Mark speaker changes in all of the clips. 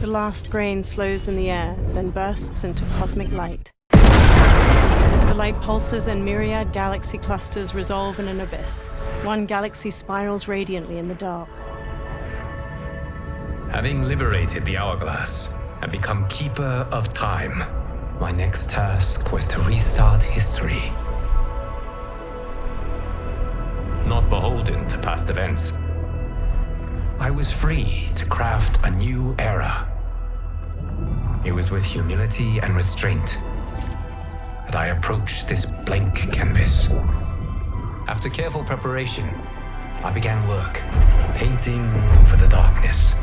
Speaker 1: The last grain slows in the air, then bursts into cosmic light. The light pulses and myriad galaxy clusters resolve in an abyss. One galaxy spirals radiantly in the dark.
Speaker 2: Having liberated the hourglass and become keeper of time, my next task was to restart history. Not beholden to past events, I was free to craft a new era. It was with humility and restraint that I approached this blank canvas. After careful preparation, I began work, painting over the darkness.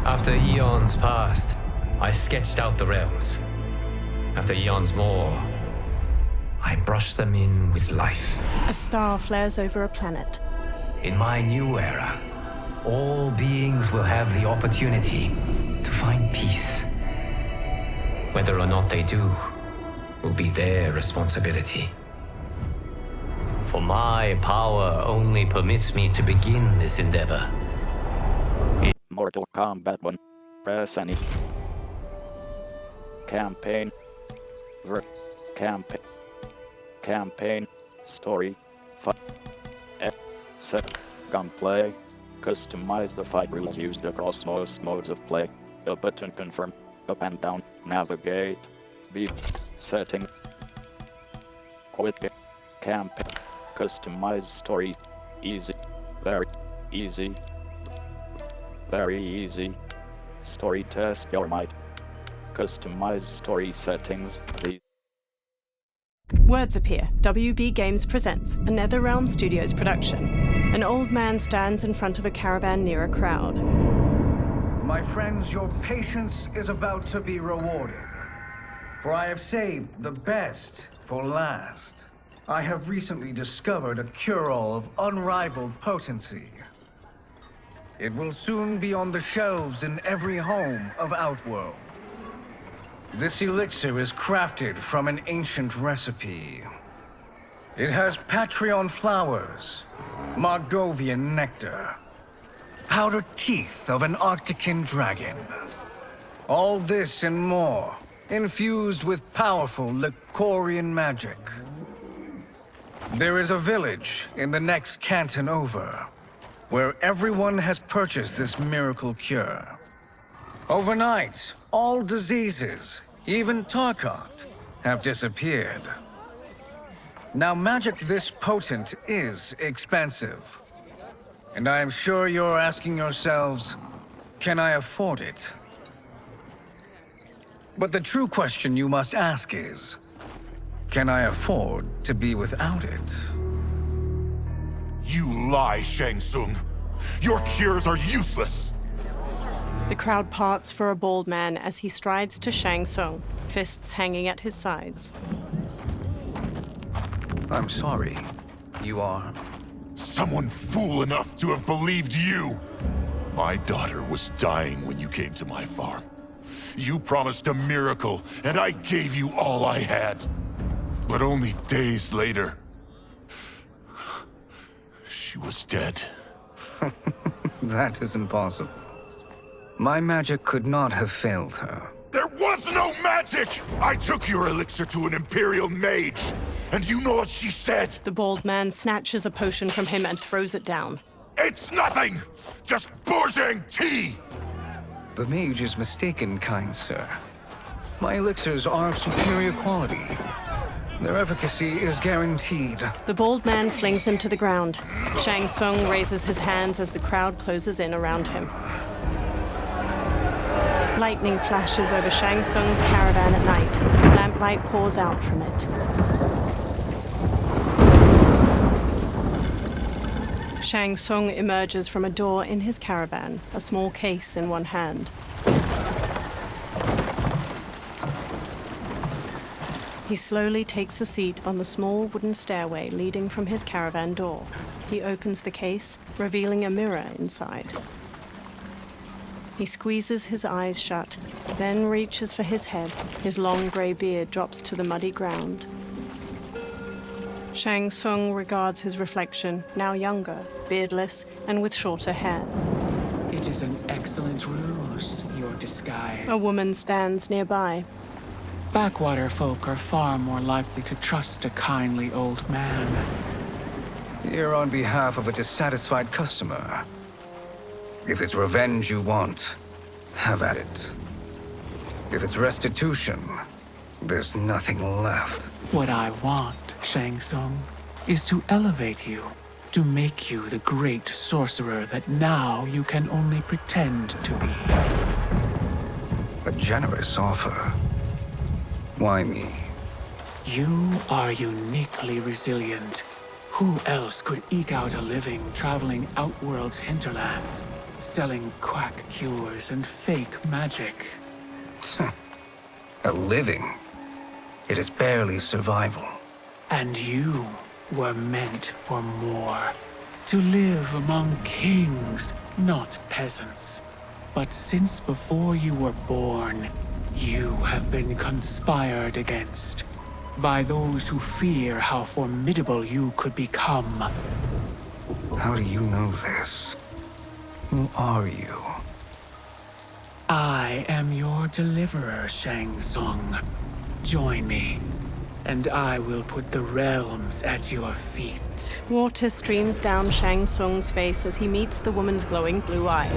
Speaker 2: After eons passed, I sketched out the realms. After eons more, I brushed them in with life.
Speaker 1: A star flares over a planet.
Speaker 2: In my new era, all beings will have the opportunity to find peace. Whether or not they do will be their responsibility. For my power only permits me to begin this endeavor.
Speaker 3: Mortal Kombat 1. Press any. Campaign. Campaign. Story. Set. Gunplay. Customize the fight rules used across most modes of play. A button confirm. Up and down. Navigate. B. Setting. Quick. Campaign. Customize story. Easy. Very easy. Very easy. Story test your might. Customize story settings, please.
Speaker 1: Words appear. WB Games presents a NetherRealm Studios production. An old man stands in front of a caravan near a crowd.
Speaker 4: My friends, your patience is about to be rewarded. For I have saved the best for last. I have recently discovered a cure-all of unrivaled potency. It will soon be on the shelves in every home of Outworld. This elixir is crafted from an ancient recipe. It has Patreon flowers, Margovian nectar, powdered teeth of an Arctican dragon. All this and more, infused with powerful Lycorian magic. There is a village in the next canton over, where everyone has purchased this miracle cure. Overnight, all diseases, even Tarkat, have disappeared. Now, magic this potent is expensive. And I am sure you're asking yourselves, can I afford it? But the true question you must ask is, can I afford to be without it?
Speaker 5: You lie, Shang Tsung. Your cures are useless.
Speaker 1: The crowd parts for a bald man as he strides to Shang Tsung, fists hanging at his sides.
Speaker 4: I'm sorry. You are?
Speaker 5: Someone fool enough to have believed you. My daughter was dying when you came to my farm. You promised a miracle, and I gave you all I had. But only days later, she was dead.
Speaker 4: That is impossible. My magic could not have failed her.
Speaker 5: There was no magic! I took your elixir to an Imperial mage, and you know what she said?
Speaker 1: The bald man snatches a potion from him and throws it down.
Speaker 5: It's nothing! Just Bourgeois tea!
Speaker 4: The mage is mistaken, kind sir. My elixirs are of superior quality. Their efficacy is guaranteed.
Speaker 1: The bald man flings him to the ground. Shang Tsung raises his hands as the crowd closes in around him. Lightning flashes over Shang Tsung's caravan at night. Lamplight pours out from it. Shang Tsung emerges from a door in his caravan, a small case in one hand. He slowly takes a seat on the small wooden stairway leading from his caravan door. He opens the case, revealing a mirror inside. He squeezes his eyes shut, then reaches for his head. His long gray beard drops to the muddy ground. Shang Tsung regards his reflection, now younger, beardless, and with shorter hair.
Speaker 6: It is an excellent ruse, your disguise.
Speaker 1: A woman stands nearby.
Speaker 6: Backwater folk are far more likely to trust a kindly old man.
Speaker 7: Here on behalf of a dissatisfied customer. If it's revenge you want, have at it. If it's restitution, there's nothing left.
Speaker 6: What I want, Shang Tsung, is to elevate you, to make you the great sorcerer that now you can only pretend to be.
Speaker 7: A generous offer. Why me?
Speaker 6: You are uniquely resilient. Who else could eke out a living traveling Outworld's hinterlands, selling quack cures and fake magic?
Speaker 7: A living? It is barely survival.
Speaker 6: And you were meant for more. To live among kings, not peasants. But since before you were born, you have been conspired against by those who fear how formidable you could become.
Speaker 7: How do you know this? Who are you?
Speaker 6: I am your deliverer, Shang Tsung. Join me, and I will put the realms at your feet.
Speaker 1: Water streams down Shang Tsung's face as he meets the woman's glowing blue eyes.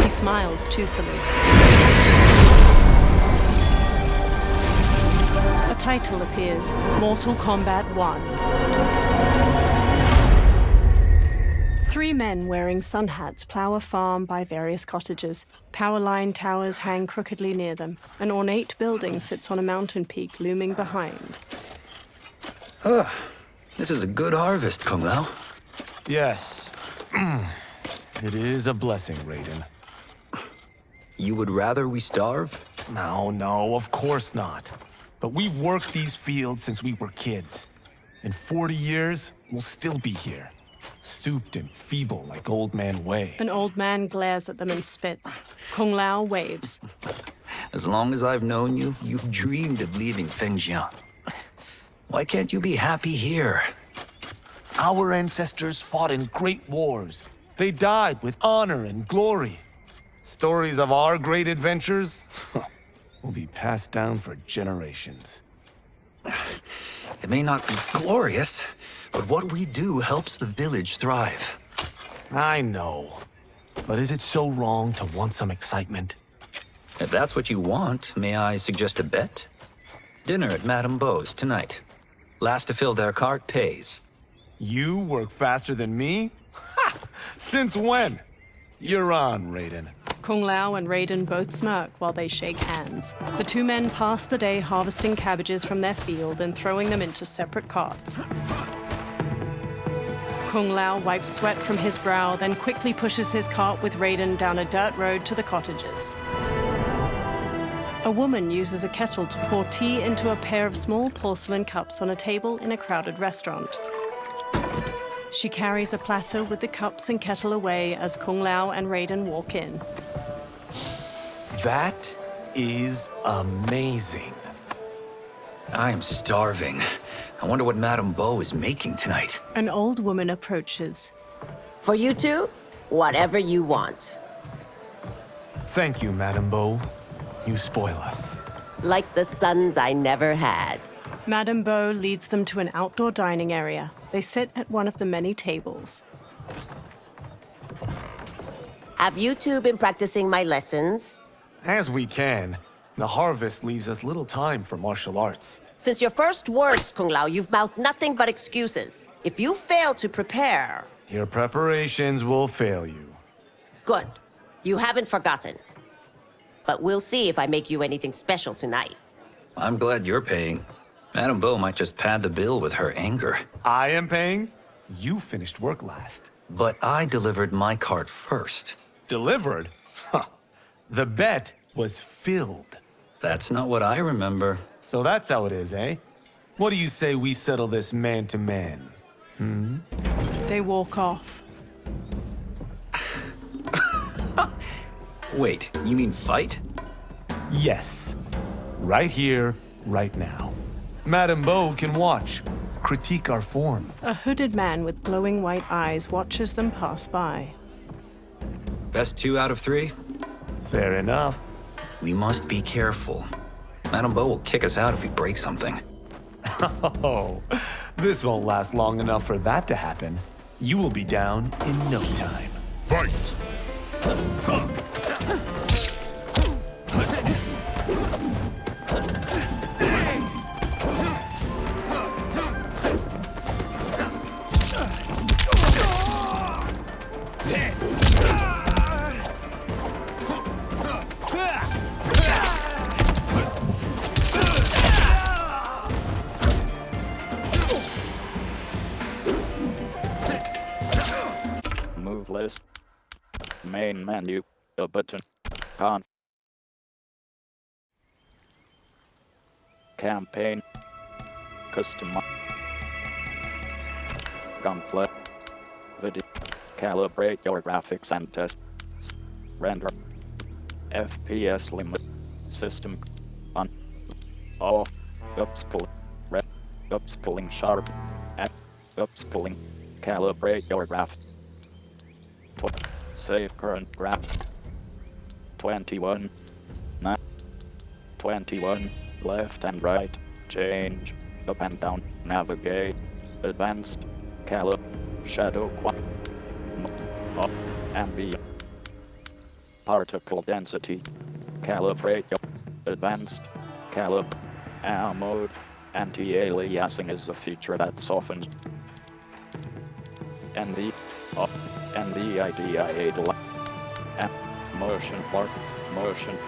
Speaker 1: He smiles toothily. A title appears, Mortal Kombat 1. 3 men wearing sun hats plow a farm by various cottages. Power line towers hang crookedly near them. An ornate building sits on a mountain peak looming behind.
Speaker 8: This is a good harvest, Kung Lao.
Speaker 9: Yes. It is a blessing, Raiden.
Speaker 8: You would rather we starve?
Speaker 9: No, of course not. But we've worked these fields since we were kids. In 40 years, we'll still be here. Stooped and feeble like Old Man Wei.
Speaker 1: An old man glares at them and spits. Kung Lao waves.
Speaker 8: As long as I've known you, you've dreamed of leaving Fengjiang. Why can't you be happy here?
Speaker 9: Our ancestors fought in great wars. They died with honor and glory. Stories of our great adventures will be passed down for generations.
Speaker 8: It may not be glorious, but what we do helps the village thrive.
Speaker 9: I know. But is it so wrong to want some excitement?
Speaker 8: If that's what you want, may I suggest a bet? Dinner at Madame Beau's tonight. Last to fill their cart pays.
Speaker 9: You work faster than me? Ha! Since when? You're on, Raiden.
Speaker 1: Kung Lao and Raiden both smirk while they shake hands. The 2 men pass the day harvesting cabbages from their field and throwing them into separate carts. Kung Lao wipes sweat from his brow, then quickly pushes his cart with Raiden down a dirt road to the cottages. A woman uses a kettle to pour tea into a pair of small porcelain cups on a table in a crowded restaurant. She carries a platter with the cups and kettle away as Kung Lao and Raiden walk in.
Speaker 9: That is amazing.
Speaker 8: I am starving. I wonder what Madame Beau is making tonight.
Speaker 1: An old woman approaches.
Speaker 10: For you two, whatever you want.
Speaker 9: Thank you, Madame Beau. You spoil us.
Speaker 10: Like the sons I never had.
Speaker 1: Madame Beau leads them to an outdoor dining area. They sit at one of the many tables.
Speaker 10: Have you two been practicing my lessons?
Speaker 9: As we can. The harvest leaves us little time for martial arts.
Speaker 10: Since your first words, Kung Lao, you've mouthed nothing but excuses. If you fail to prepare...
Speaker 9: Your preparations will fail you.
Speaker 10: Good. You haven't forgotten. But we'll see if I make you anything special tonight.
Speaker 8: I'm glad you're paying. Madame Beau might just pad the bill with her anger.
Speaker 9: I am paying? You finished work last.
Speaker 8: But I delivered my cart first.
Speaker 9: Delivered? Huh. The bet was filled.
Speaker 8: That's not what I remember.
Speaker 9: So that's how it is, eh? What do you say we settle this man to man?
Speaker 1: They walk off.
Speaker 8: Wait, you mean fight?
Speaker 9: Yes. Right here, right now. Madame Beau can watch, critique our form.
Speaker 1: A hooded man with glowing white eyes watches them pass by.
Speaker 8: Best 2 out of 3?
Speaker 9: Fair enough.
Speaker 8: We must be careful. Madame Bo will kick us out if we break something.
Speaker 9: Oh, this won't last long enough for that to happen. You will be down in no time.
Speaker 5: Fight!
Speaker 3: Move list. Main menu. A button. Con. Campaign. Custom. Gunplay. Video. Calibrate your graphics and test. Render. FPS limit. System. On. Off. Upscaling. Red. Upscaling sharp. And upscaling. Calibrate your graphics. Save current graph. 21. 9. 21. Left and right. Change. Up and down. Navigate. Advanced. Shadow ambient. Particle density. Calibrate. Advanced. Mode. Anti-aliasing is a feature that softens. NVIDIA and motion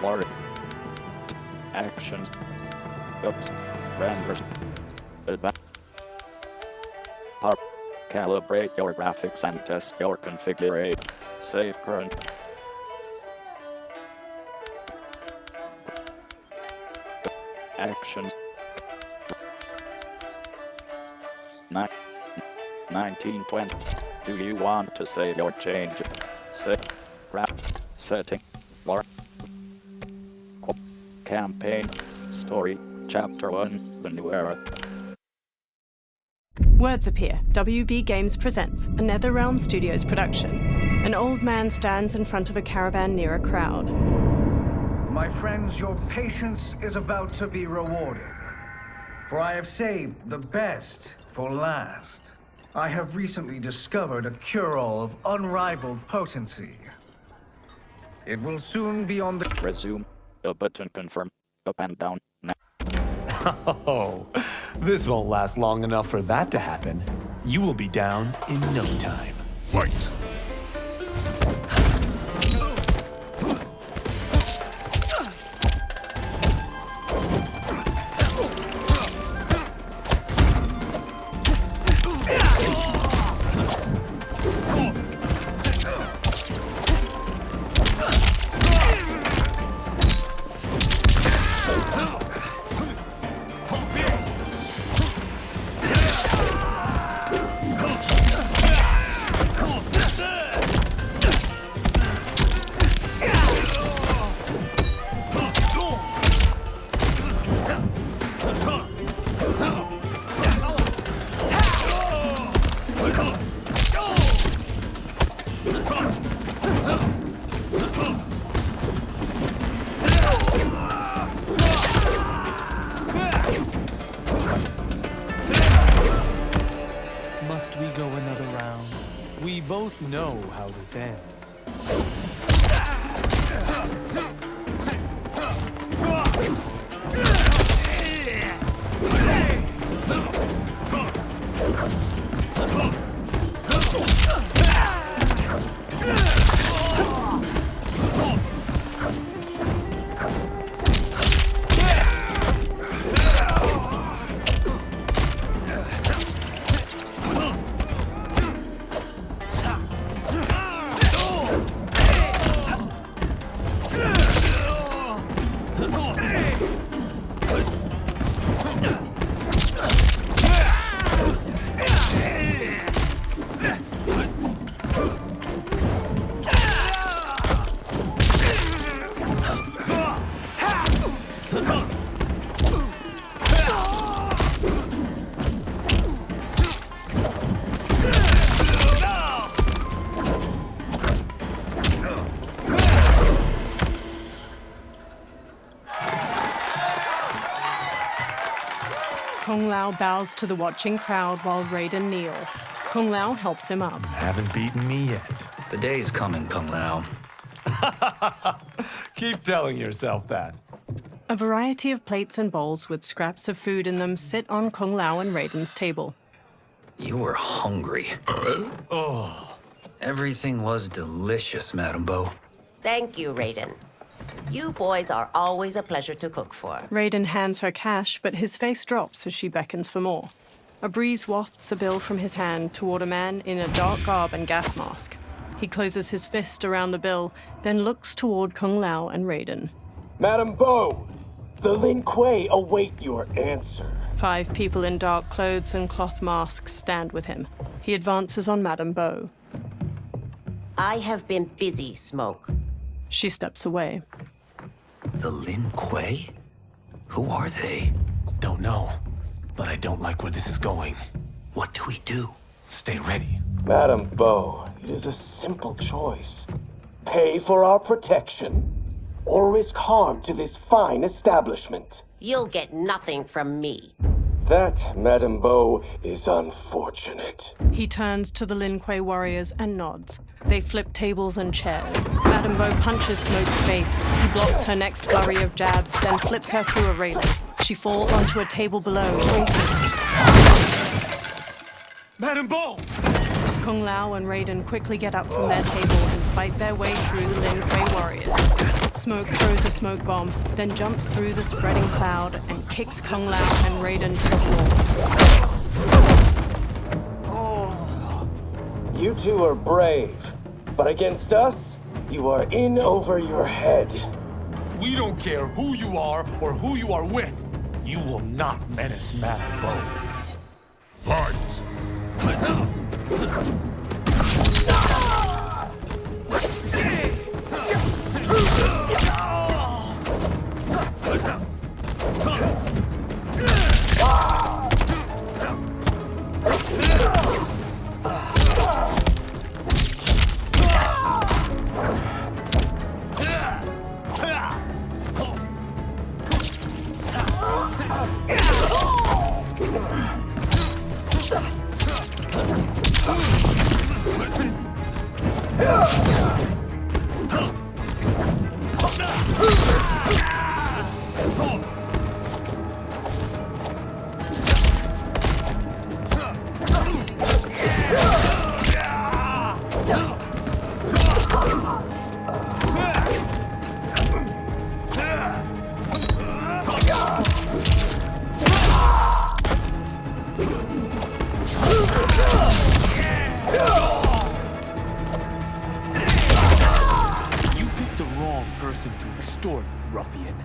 Speaker 3: blur actions ups renders advanced calibrate your graphics and test your configuration. Save current actions 1920. Do you want to save your change? Setting. Or campaign. Story. Chapter 1. The New Era.
Speaker 1: Words appear. WB Games presents a NetherRealm Studios production. An old man stands in front of a caravan near a crowd.
Speaker 4: My friends, your patience is about to be rewarded. For I have saved the best for last. I have recently discovered a cure-all of unrivaled potency. It will soon be on the...
Speaker 3: Resume. A button confirm. Up and down.
Speaker 9: Oh, this won't last long enough for that to happen. You will be down in no time.
Speaker 5: Fight!
Speaker 9: Must we go another round? We both know how this ends.
Speaker 1: Kung Lao bows to the watching crowd while Raiden kneels. Kung Lao helps him up.
Speaker 9: Haven't beaten me yet.
Speaker 8: The day's coming, Kung Lao.
Speaker 9: Keep telling yourself that.
Speaker 1: A variety of plates and bowls with scraps of food in them sit on Kung Lao and Raiden's table.
Speaker 8: You were hungry.
Speaker 9: Oh.
Speaker 8: Everything was delicious, Madame Bo.
Speaker 10: Thank you, Raiden. You boys are always a pleasure to cook for.
Speaker 1: Raiden hands her cash, but his face drops as she beckons for more. A breeze wafts a bill from his hand toward a man in a dark garb and gas mask. He closes his fist around the bill, then looks toward Kung Lao and Raiden.
Speaker 11: Madame Bo, the Lin Kuei await your answer.
Speaker 1: 5 people in dark clothes and cloth masks stand with him. He advances on Madame Bo.
Speaker 10: I have been busy, Smoke.
Speaker 1: She steps away.
Speaker 8: The Lin Kuei? Who are they?
Speaker 9: Don't know, but I don't like where this is going.
Speaker 8: What do we do?
Speaker 9: Stay ready.
Speaker 11: Madame Bo, it is a simple choice. Pay for our protection, or risk harm to this fine establishment.
Speaker 10: You'll get nothing from me.
Speaker 11: That, Madame Bo, is unfortunate.
Speaker 1: He turns to the Lin Kuei warriors and nods. They flip tables and chairs. Madame Bo punches Smoke's face. He blocks her next flurry of jabs, then flips her through a railing. She falls onto a table below.
Speaker 9: Madame Bo!
Speaker 1: Kung Lao and Raiden quickly get up from their table and fight their way through the Lin Kuei warriors. Smoke throws a smoke bomb, then jumps through the spreading cloud and kicks Kung Lao and Raiden to the floor.
Speaker 11: You two are brave, but against us, you are in over your head.
Speaker 9: We don't care who you are or who you are with. You will not menace Madame Bo.
Speaker 5: Fight!
Speaker 9: To extort, ruffian.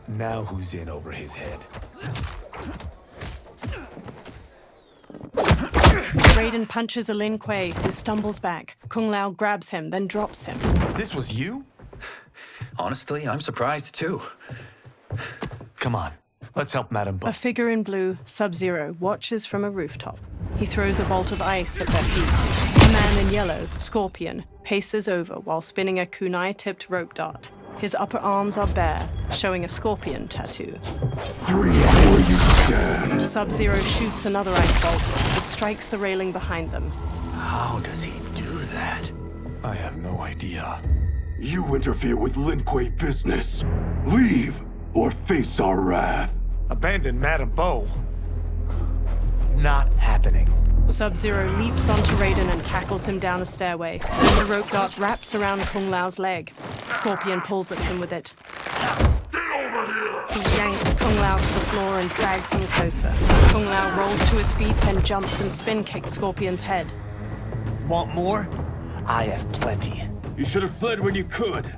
Speaker 9: Now who's in over his head?
Speaker 1: Raiden punches a Lin Kuei, who stumbles back. Kung Lao grabs him, then drops him.
Speaker 9: This was you?
Speaker 8: Honestly, I'm surprised too.
Speaker 9: Come on, let's help Madame Bo.
Speaker 1: A figure in blue, Sub-Zero, watches from a rooftop. He throws a bolt of ice at their feet. A man in yellow, Scorpion, paces over while spinning a kunai-tipped rope dart. His upper arms are bare, showing a scorpion tattoo.
Speaker 5: Free where you stand.
Speaker 1: Sub-Zero shoots another ice bolt. It strikes the railing behind them.
Speaker 8: How does he do that?
Speaker 9: I have no idea.
Speaker 12: You interfere with Lin Kuei business. Leave, or face our wrath.
Speaker 9: Abandon Madame Bo. Not happening.
Speaker 1: Sub-Zero leaps onto Raiden and tackles him down a stairway. Then the rope dart wraps around Kung Lao's leg. Scorpion pulls at him with it. He yanks Kung Lao to the floor and drags him closer. Kung Lao rolls to his feet, then jumps and spin kicks Scorpion's head.
Speaker 9: Want more? I have plenty.
Speaker 12: You should have fled when you could.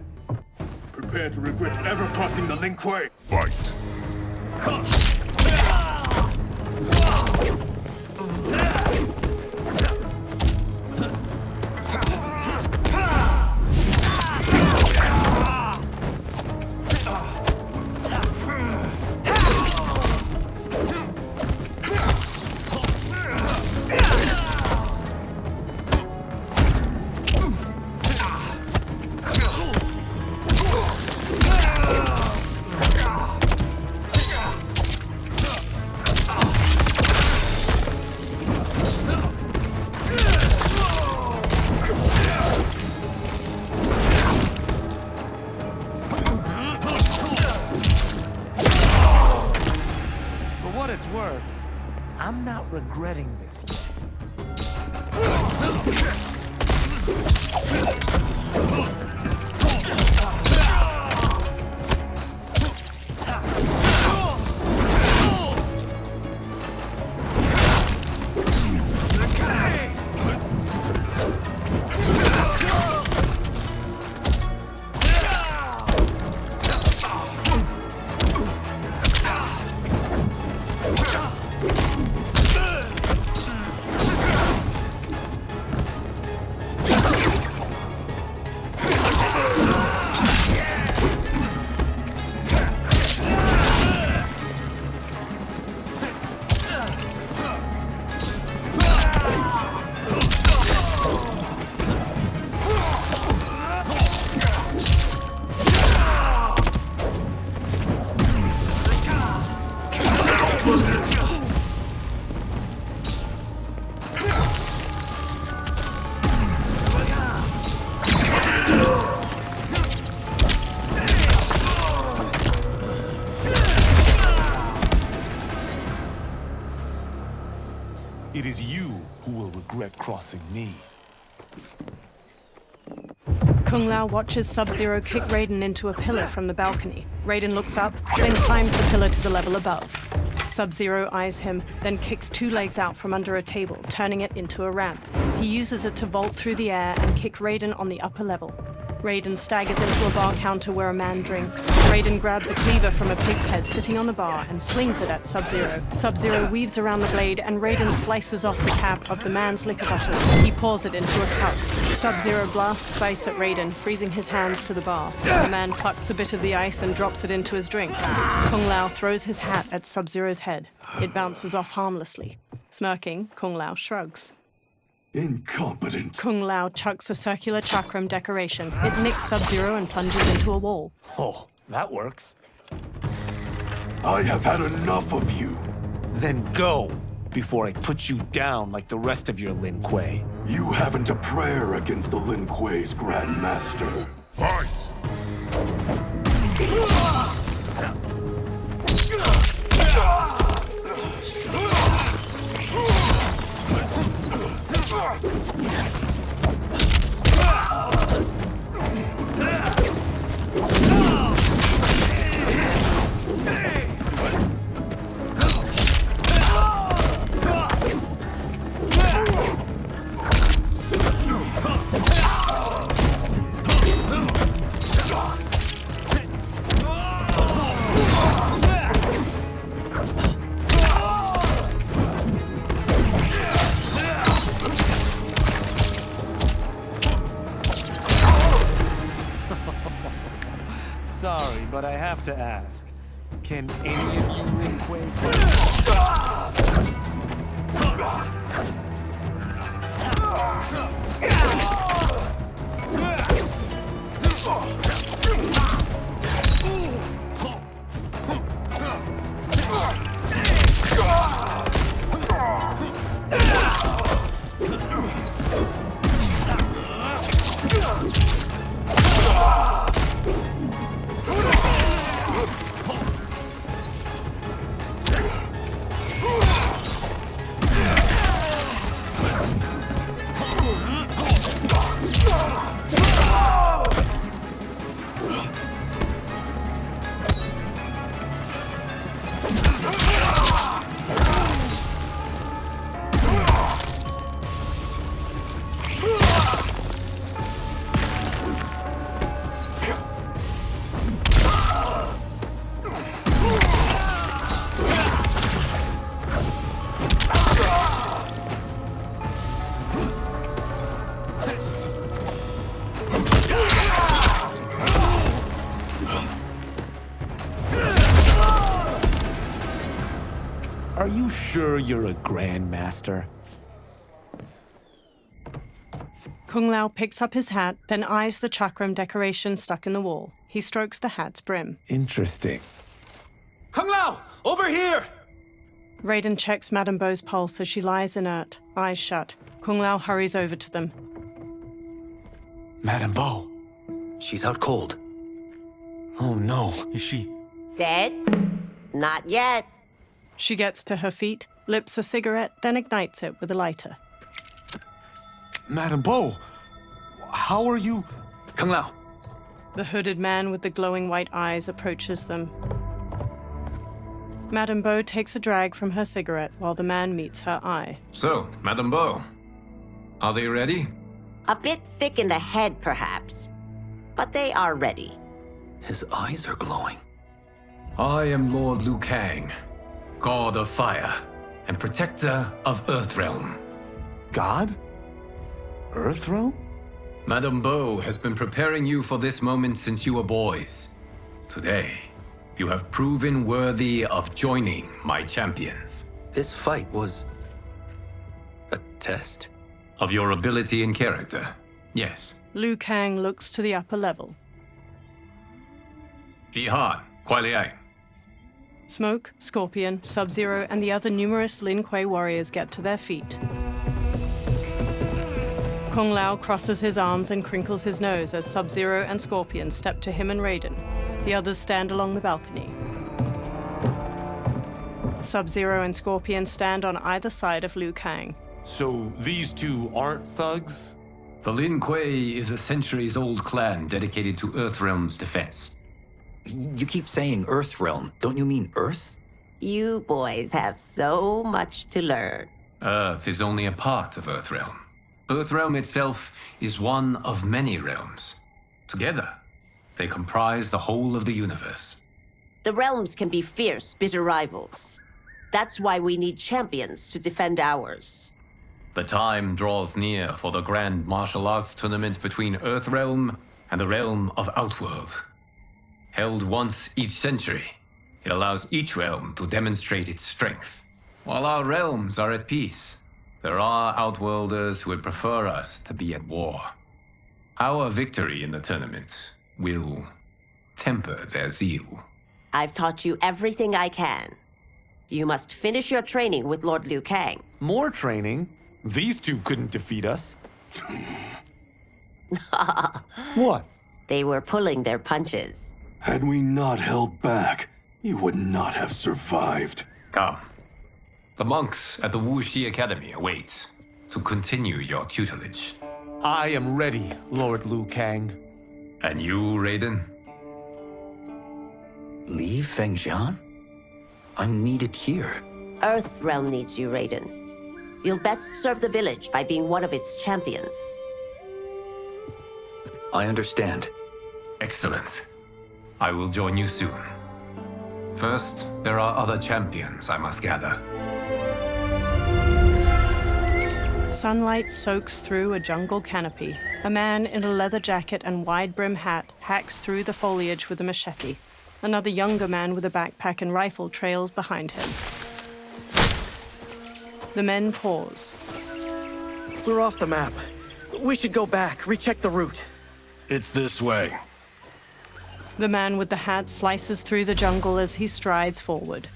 Speaker 12: Prepare to regret ever crossing the Lin Kuei.
Speaker 5: Fight.
Speaker 9: I'm not regretting this yet. It is you who will regret crossing me.
Speaker 1: Kung Lao watches Sub-Zero kick Raiden into a pillar from the balcony. Raiden looks up, then climbs the pillar to the level above. Sub-Zero eyes him, then kicks two legs out from under a table, turning it into a ramp. He uses it to vault through the air and kick Raiden on the upper level. Raiden staggers into a bar counter where a man drinks. Raiden grabs a cleaver from a pig's head sitting on the bar and swings it at Sub-Zero. Sub-Zero weaves around the blade and Raiden slices off the cap of the man's liquor bottle. He pours it into a cup. Sub-Zero blasts ice at Raiden, freezing his hands to the bar. The man plucks a bit of the ice and drops it into his drink. Kung Lao throws his hat at Sub-Zero's head. It bounces off harmlessly. Smirking, Kung Lao shrugs.
Speaker 12: Incompetent.
Speaker 1: Kung Lao chucks a circular chakram decoration. It nicks Sub-Zero and plunges into a wall.
Speaker 9: Oh, that works.
Speaker 12: I have had enough of you.
Speaker 9: Then go, before I put you down like the rest of your Lin Kuei.
Speaker 12: You haven't a prayer against the Lin Kuei's Grand Master.
Speaker 5: Fight!
Speaker 9: Sorry, but I have to ask. Can any of you Lin Kuei fight? sure you're a grandmaster?
Speaker 1: Kung Lao picks up his hat, then eyes the chakram decoration stuck in the wall. He strokes the hat's brim.
Speaker 9: Interesting. Kung Lao! Over here!
Speaker 1: Raiden checks Madame Beau's pulse as she lies inert, eyes shut. Kung Lao hurries over to them.
Speaker 9: Madame Beau.
Speaker 8: She's out cold.
Speaker 9: Oh no, is she...
Speaker 10: Dead? Not yet.
Speaker 1: She gets to her feet, lips a cigarette, then ignites it with a lighter.
Speaker 9: Madame Beau, how are you...
Speaker 8: Kung Lao.
Speaker 1: The hooded man with the glowing white eyes approaches them. Madame Beau takes a drag from her cigarette while the man meets her eye.
Speaker 2: So, Madame Beau, are they ready?
Speaker 10: A bit thick in the head, perhaps. But they are ready.
Speaker 8: His eyes are glowing.
Speaker 2: I am Lord Liu Kang, God of Fire and Protector of Earthrealm.
Speaker 9: God? Earthrealm?
Speaker 2: Madame Beau has been preparing you for this moment since you were boys. Today, you have proven worthy of joining my champions.
Speaker 8: This fight was... a test?
Speaker 2: Of your ability and character, yes.
Speaker 1: Liu Kang looks to the upper level.
Speaker 2: Yihan, Kuai Liang.
Speaker 1: Smoke, Scorpion, Sub-Zero, and the other numerous Lin Kuei warriors get to their feet. Kung Lao crosses his arms and crinkles his nose as Sub-Zero and Scorpion step to him and Raiden. The others stand along the balcony. Sub-Zero and Scorpion stand on either side of Liu Kang.
Speaker 9: So these two aren't thugs?
Speaker 2: The Lin Kuei is a centuries-old clan dedicated to Earthrealm's defense.
Speaker 8: You keep saying Earthrealm. Don't you mean Earth?
Speaker 10: You boys have so much to learn.
Speaker 2: Earth is only a part of Earthrealm. Earthrealm itself is one of many realms. Together, they comprise the whole of the universe.
Speaker 10: The realms can be fierce, bitter rivals. That's why we need champions to defend ours.
Speaker 2: The time draws near for the grand martial arts tournament between Earthrealm and the realm of Outworld. Held once each century, it allows each realm to demonstrate its strength. While our realms are at peace, there are Outworlders who would prefer us to be at war. Our victory in the tournament will temper their zeal.
Speaker 10: I've taught you everything I can. You must finish your training with Lord Liu Kang.
Speaker 9: More training? These two couldn't defeat us. What?
Speaker 10: They were pulling their punches.
Speaker 12: Had we not held back, you would not have survived.
Speaker 2: Come. The monks at the Wuxi Academy await to continue your tutelage.
Speaker 9: I am ready, Lord Liu Kang.
Speaker 2: And you, Raiden?
Speaker 8: Leave Fengjian? I'm needed here.
Speaker 10: Earthrealm needs you, Raiden. You'll best serve the village by being one of its champions.
Speaker 8: I understand.
Speaker 2: Excellent. I will join you soon. First, there are other champions I must gather.
Speaker 1: Sunlight soaks through a jungle canopy. A man in a leather jacket and wide-brim hat hacks through the foliage with a machete. Another younger man with a backpack and rifle trails behind him. The men pause.
Speaker 13: We're off the map. We should go back, recheck the route.
Speaker 12: It's this way.
Speaker 1: The man with the hat slices through the jungle as he strides forward.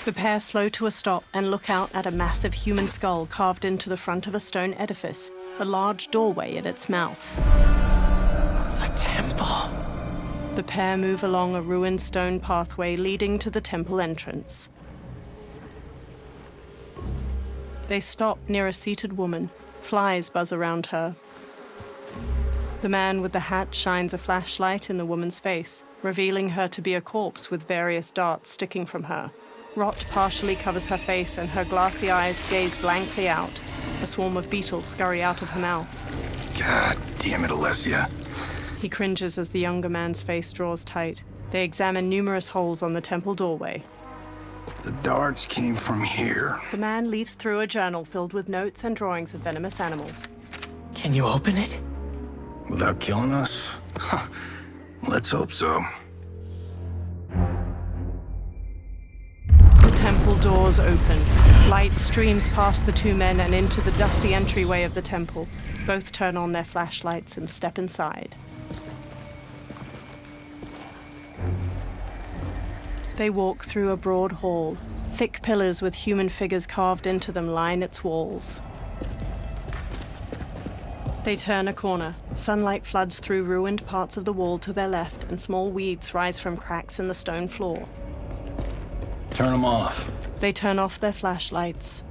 Speaker 1: The pair slow to a stop and look out at a massive human skull carved into the front of a stone edifice, a large doorway at its mouth.
Speaker 13: The temple.
Speaker 1: The pair move along a ruined stone pathway leading to the temple entrance. They stop near a seated woman. Flies buzz around her. The man with the hat shines a flashlight in the woman's face, revealing her to be a corpse with various darts sticking from her. Rot partially covers her face and her glassy eyes gaze blankly out. A swarm of beetles scurry out of her mouth.
Speaker 12: God damn it, Alessia.
Speaker 1: He cringes as the younger man's face draws tight. They examine numerous holes on the temple doorway.
Speaker 12: The darts came from here.
Speaker 1: The man leaves through a journal filled with notes and drawings of venomous animals.
Speaker 13: Can you open it?
Speaker 12: Without killing us? Let's hope so.
Speaker 1: temple doors open. Light streams past the two men and into the dusty entryway of the temple. Both turn on their flashlights and step inside. They walk through a broad hall. Thick pillars with human figures carved into them line its walls. They turn a corner. Sunlight floods through ruined parts of the wall to their left, and small weeds rise from cracks in the stone floor.
Speaker 14: Turn them off.
Speaker 1: They turn off their flashlights.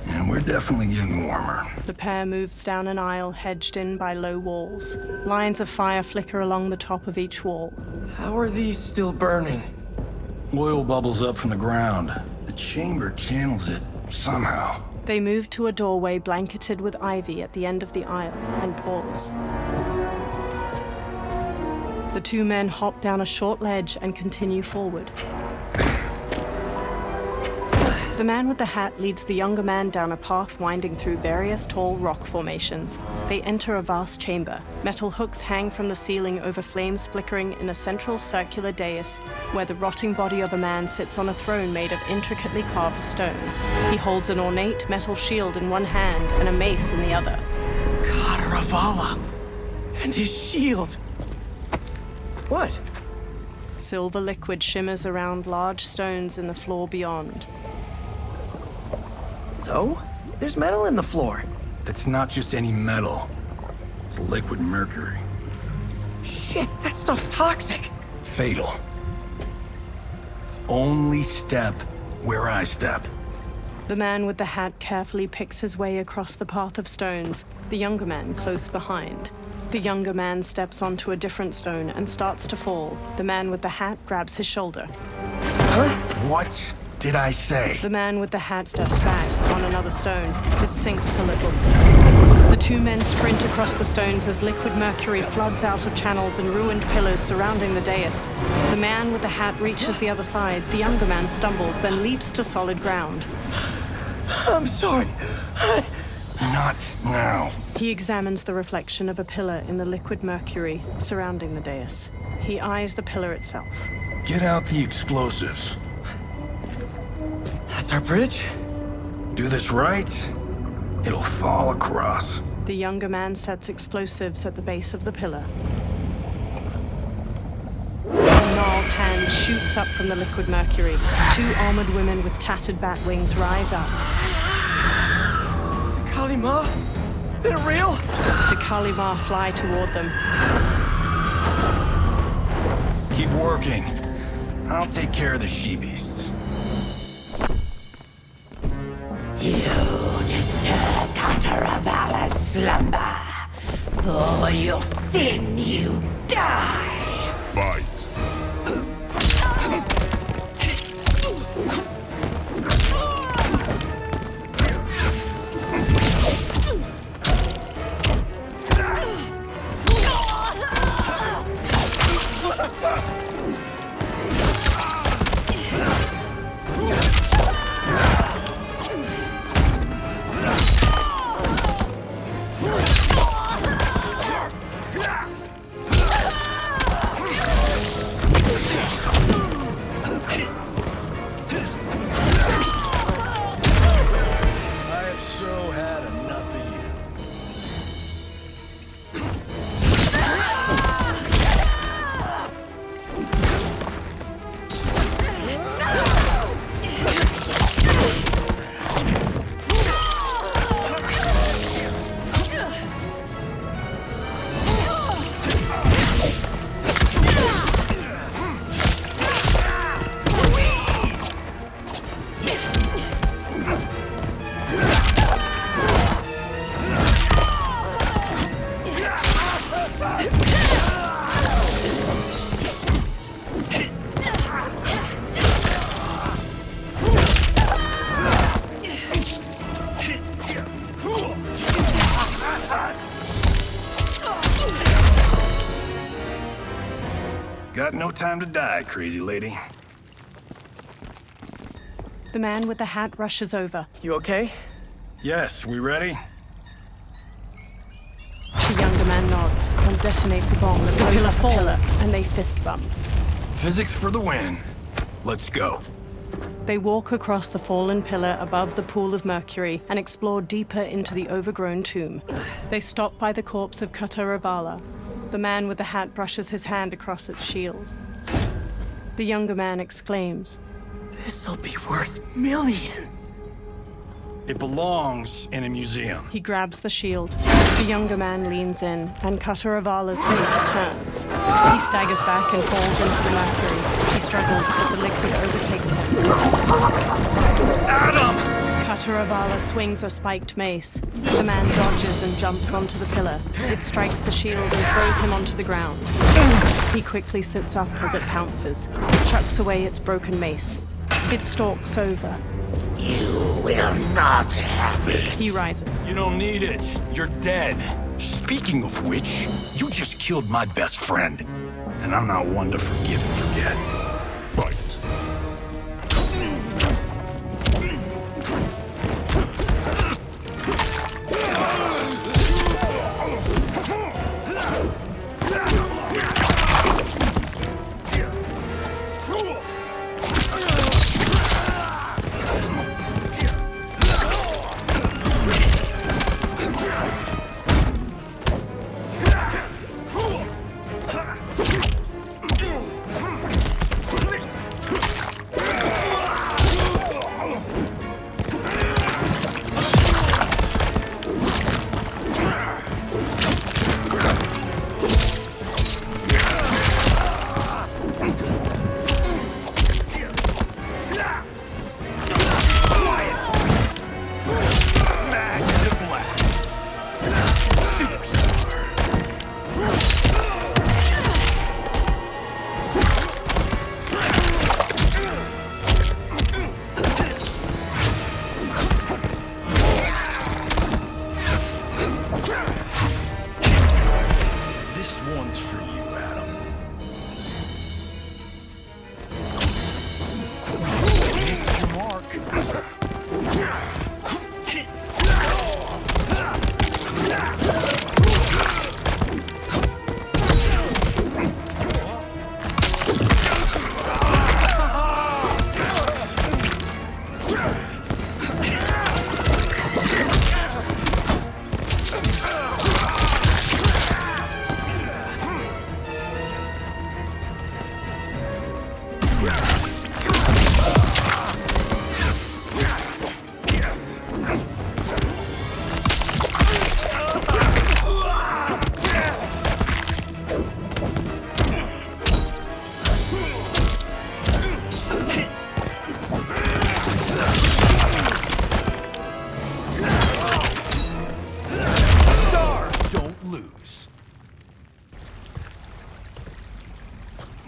Speaker 14: And we're definitely getting warmer.
Speaker 1: The pair moves down an aisle hedged in by low walls. Lines of fire flicker along the top of each wall.
Speaker 13: How are these still burning?
Speaker 14: Oil bubbles up from the ground. The chamber channels it somehow.
Speaker 1: They move to a doorway blanketed with ivy at the end of the aisle and pause. The two men hop down a short ledge and continue forward. The man with the hat leads the younger man down a path winding through various tall rock formations. They enter a vast chamber. Metal hooks hang from the ceiling over flames flickering in a central circular dais where the rotting body of a man sits on a throne made of intricately carved stone. He holds an ornate metal shield in one hand and a mace in the other.
Speaker 13: God, Ravala! And his shield! What?
Speaker 1: Silver liquid shimmers around large stones in the floor beyond.
Speaker 13: So? There's metal in the floor.
Speaker 14: It's not just any metal. It's liquid mercury.
Speaker 13: Shit, that stuff's toxic.
Speaker 14: Fatal. Only step where I step.
Speaker 1: The man with the hat carefully picks his way across the path of stones, the younger man close behind. The younger man steps onto a different stone and starts to fall. The man with the hat grabs his shoulder.
Speaker 14: Huh? What did I say?
Speaker 1: The man with the hat steps back on another stone. It sinks a little. The two men sprint across the stones as liquid mercury floods out of channels and ruined pillars surrounding the dais. The man with the hat reaches the other side. The younger man stumbles, then leaps to solid ground.
Speaker 13: I'm sorry.
Speaker 14: Not now.
Speaker 1: He examines the reflection of a pillar in the liquid mercury surrounding the dais. He eyes the pillar itself.
Speaker 14: Get out the explosives.
Speaker 13: That's our bridge?
Speaker 14: Do this right, it'll fall across.
Speaker 1: The younger man sets explosives at the base of the pillar. A gnarled hand shoots up from the liquid mercury. Two armored women with tattered bat wings rise up.
Speaker 13: Kalima? They're real?
Speaker 1: The Kalima fly toward them.
Speaker 14: Keep working. I'll take care of the she-beasts.
Speaker 15: You disturb Cataravalla's slumber. For your sin, you die.
Speaker 5: Fight.
Speaker 14: Got no time to die, crazy lady.
Speaker 1: The man with the hat rushes over.
Speaker 13: You okay?
Speaker 14: Yes, we ready?
Speaker 1: The younger man nods and detonates a bomb that blows up the pillar, and they fist bump.
Speaker 14: Physics for the win. Let's go.
Speaker 1: They walk across the fallen pillar above the pool of mercury and explore deeper into the overgrown tomb. They stop by the corpse of Kataravala. The man with the hat brushes his hand across its shield. The younger man exclaims,
Speaker 13: This'll be worth millions.
Speaker 14: It belongs in a museum.
Speaker 1: He grabs the shield. The younger man leans in, and Kataravala's face turns. He staggers back and falls into the mercury. He struggles, but the liquid overtakes him.
Speaker 14: Adam!
Speaker 1: Kataravala swings a spiked mace. The man dodges and jumps onto the pillar. It strikes the shield and throws him onto the ground. He quickly sits up as it pounces. It chucks away its broken mace. It stalks over.
Speaker 15: You will not have it.
Speaker 1: He rises.
Speaker 14: You don't need it. You're dead. Speaking of which, you just killed my best friend. And I'm not one to forgive and forget. Fight.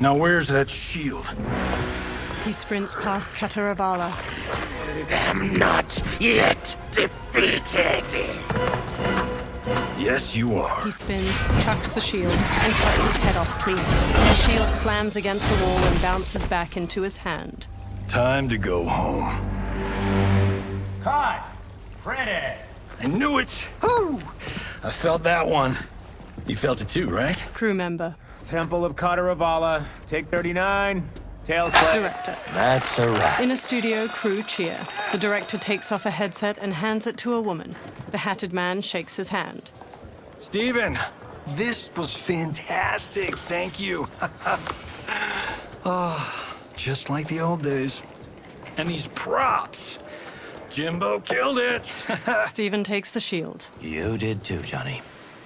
Speaker 14: Now where's that shield?
Speaker 1: He sprints past Kataravala.
Speaker 15: I'm not yet defeated.
Speaker 14: Yes, you are.
Speaker 1: He spins, chucks the shield, and cuts its head off clean. The shield slams against the wall and bounces back into his hand.
Speaker 14: Time to go home.
Speaker 16: Cut! Printed!
Speaker 14: I knew it! Woo! I felt that one. You felt it too, right?
Speaker 1: Crew member.
Speaker 16: Temple of Kataravala, take 39, tail slap.
Speaker 1: Director.
Speaker 16: That's a wrap.
Speaker 1: In a studio, crew cheer. The director takes off a headset and hands it to a woman. The hatted man shakes his hand.
Speaker 14: Steven, this was fantastic. Thank you. Oh, just like the old days. And these props. Jimbo killed it.
Speaker 1: Steven takes the shield.
Speaker 16: You did too, Johnny.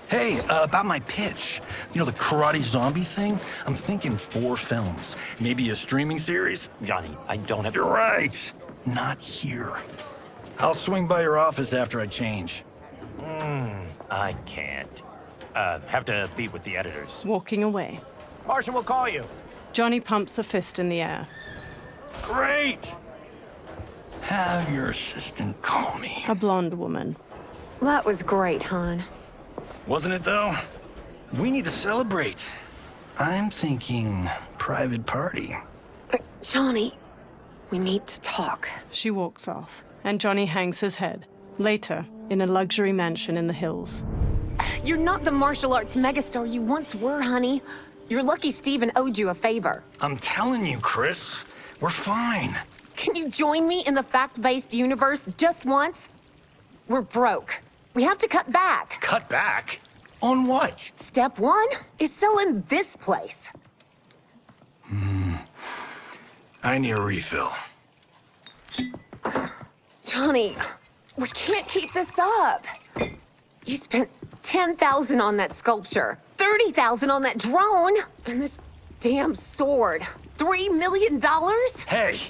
Speaker 14: Hey, about my pitch. You know, the karate zombie thing? I'm thinking 4 films. Maybe a streaming series?
Speaker 16: Johnny, I don't have...
Speaker 14: You're right. Not here. I'll swing by your office after I change.
Speaker 16: I can't. Have to meet with the editors.
Speaker 1: Walking away.
Speaker 16: Marshall will call you.
Speaker 1: Johnny pumps a fist in the air.
Speaker 14: Great! Have your assistant call me.
Speaker 1: A blonde woman.
Speaker 17: That was great, hon.
Speaker 14: Wasn't it, though? We need to celebrate. I'm thinking private party.
Speaker 17: Johnny, we need to talk.
Speaker 1: She walks off, and Johnny hangs his head. Later, in a luxury mansion in the hills.
Speaker 17: You're not the martial arts megastar you once were, honey. You're lucky Steven owed you a favor.
Speaker 14: I'm telling you, Chris. We're fine.
Speaker 17: Can you join me in the fact-based universe just once? We're broke. We have to cut back.
Speaker 14: Cut back? On what?
Speaker 17: Step one is selling this place.
Speaker 14: I need a refill.
Speaker 17: Johnny, we can't keep this up. You spent $10,000 on that sculpture, $30,000 on that drone, and this damn sword. $3 million?
Speaker 14: Hey,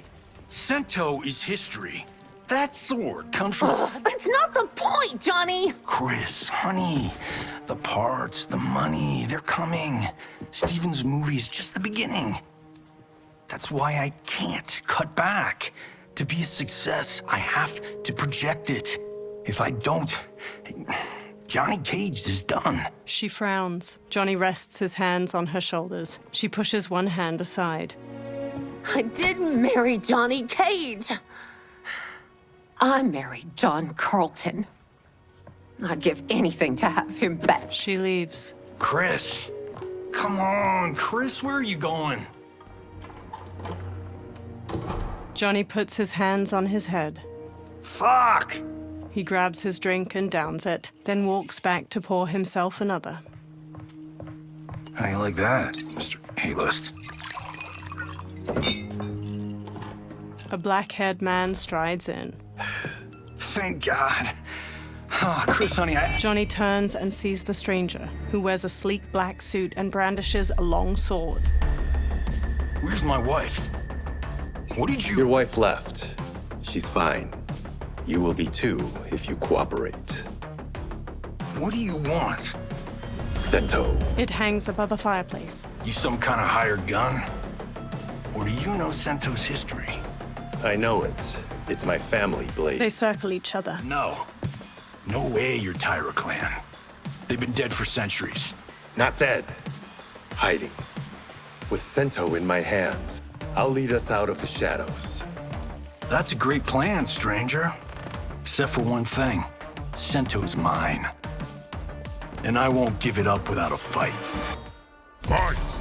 Speaker 14: Sento is history. That sword comes from...
Speaker 17: That's not the point, Johnny!
Speaker 14: Chris, honey, the parts, the money, they're coming. Steven's movie is just the beginning. That's why I can't cut back. To be a success, I have to project it. If I don't, Johnny Cage is done.
Speaker 1: She frowns. Johnny rests his hands on her shoulders. She pushes one hand aside.
Speaker 17: I didn't marry Johnny Cage. I married John Carlton. I'd give anything to have him back.
Speaker 1: She leaves.
Speaker 14: Chris, come on, Chris, where are you going?
Speaker 1: Johnny puts his hands on his head.
Speaker 14: Fuck!
Speaker 1: He grabs his drink and downs it, then walks back to pour himself another.
Speaker 14: How you like that, Mr. A-list?
Speaker 1: A black-haired man strides in.
Speaker 14: Thank God. Oh, Chris, honey,
Speaker 1: Johnny turns and sees the stranger, who wears a sleek black suit and brandishes a long sword.
Speaker 14: Where's my wife? What did you...
Speaker 18: Your wife left. She's fine. You will be too, if you cooperate.
Speaker 14: What do you want?
Speaker 18: Sento.
Speaker 1: It hangs above a fireplace.
Speaker 14: You some kind of hired gun? Or do you know Sento's history?
Speaker 18: I know it. It's my family blade.
Speaker 1: They circle each other.
Speaker 14: No. No way you're Tyra clan. They've been dead for centuries.
Speaker 18: Not dead. Hiding. With Sento in my hands, I'll lead us out of the shadows.
Speaker 14: That's a great plan, stranger. Except for one thing. Sento's mine. And I won't give it up without a fight.
Speaker 5: Fight!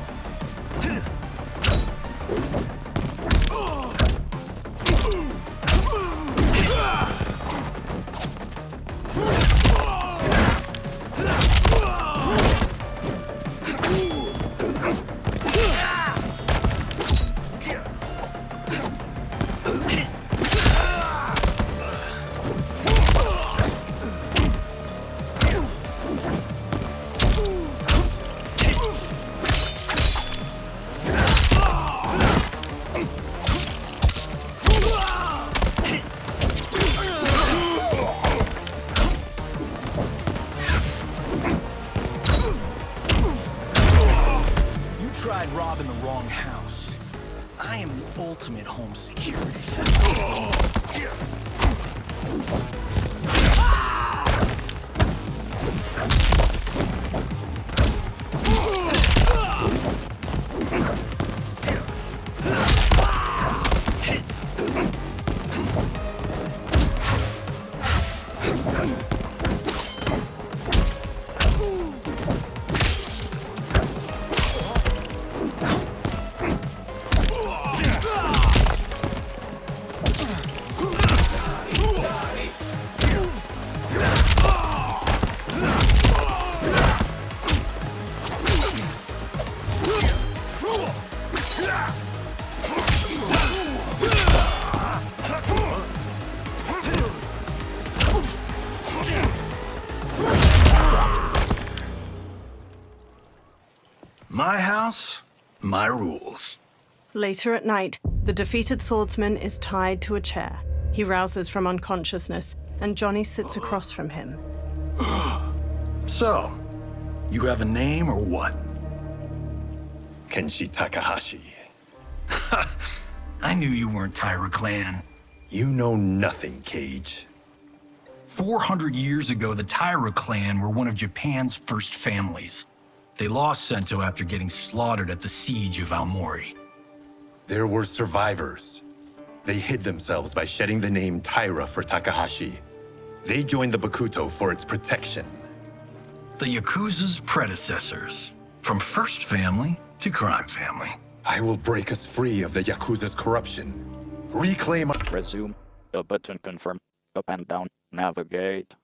Speaker 14: Robbing the wrong house. I am the ultimate home security system. My house, my rules.
Speaker 1: Later at night, the defeated swordsman is tied to a chair. He rouses from unconsciousness, and Johnny sits across from him.
Speaker 14: So, you have a name or what?
Speaker 18: Kenshi Takahashi.
Speaker 14: I knew you weren't Tyra clan.
Speaker 18: You know nothing, Cage.
Speaker 14: 400 years ago, the Tyra clan were one of Japan's first families. They lost Sento after getting slaughtered at the siege of Aomori.
Speaker 18: There were survivors. They hid themselves by shedding the name Tyra for Takahashi. They joined the Bakuto for its protection.
Speaker 14: The Yakuza's predecessors. From first family to crime family.
Speaker 18: I will break us free of the Yakuza's corruption. Reclaim.
Speaker 3: Resume. A button confirm. Up and down. Navigate.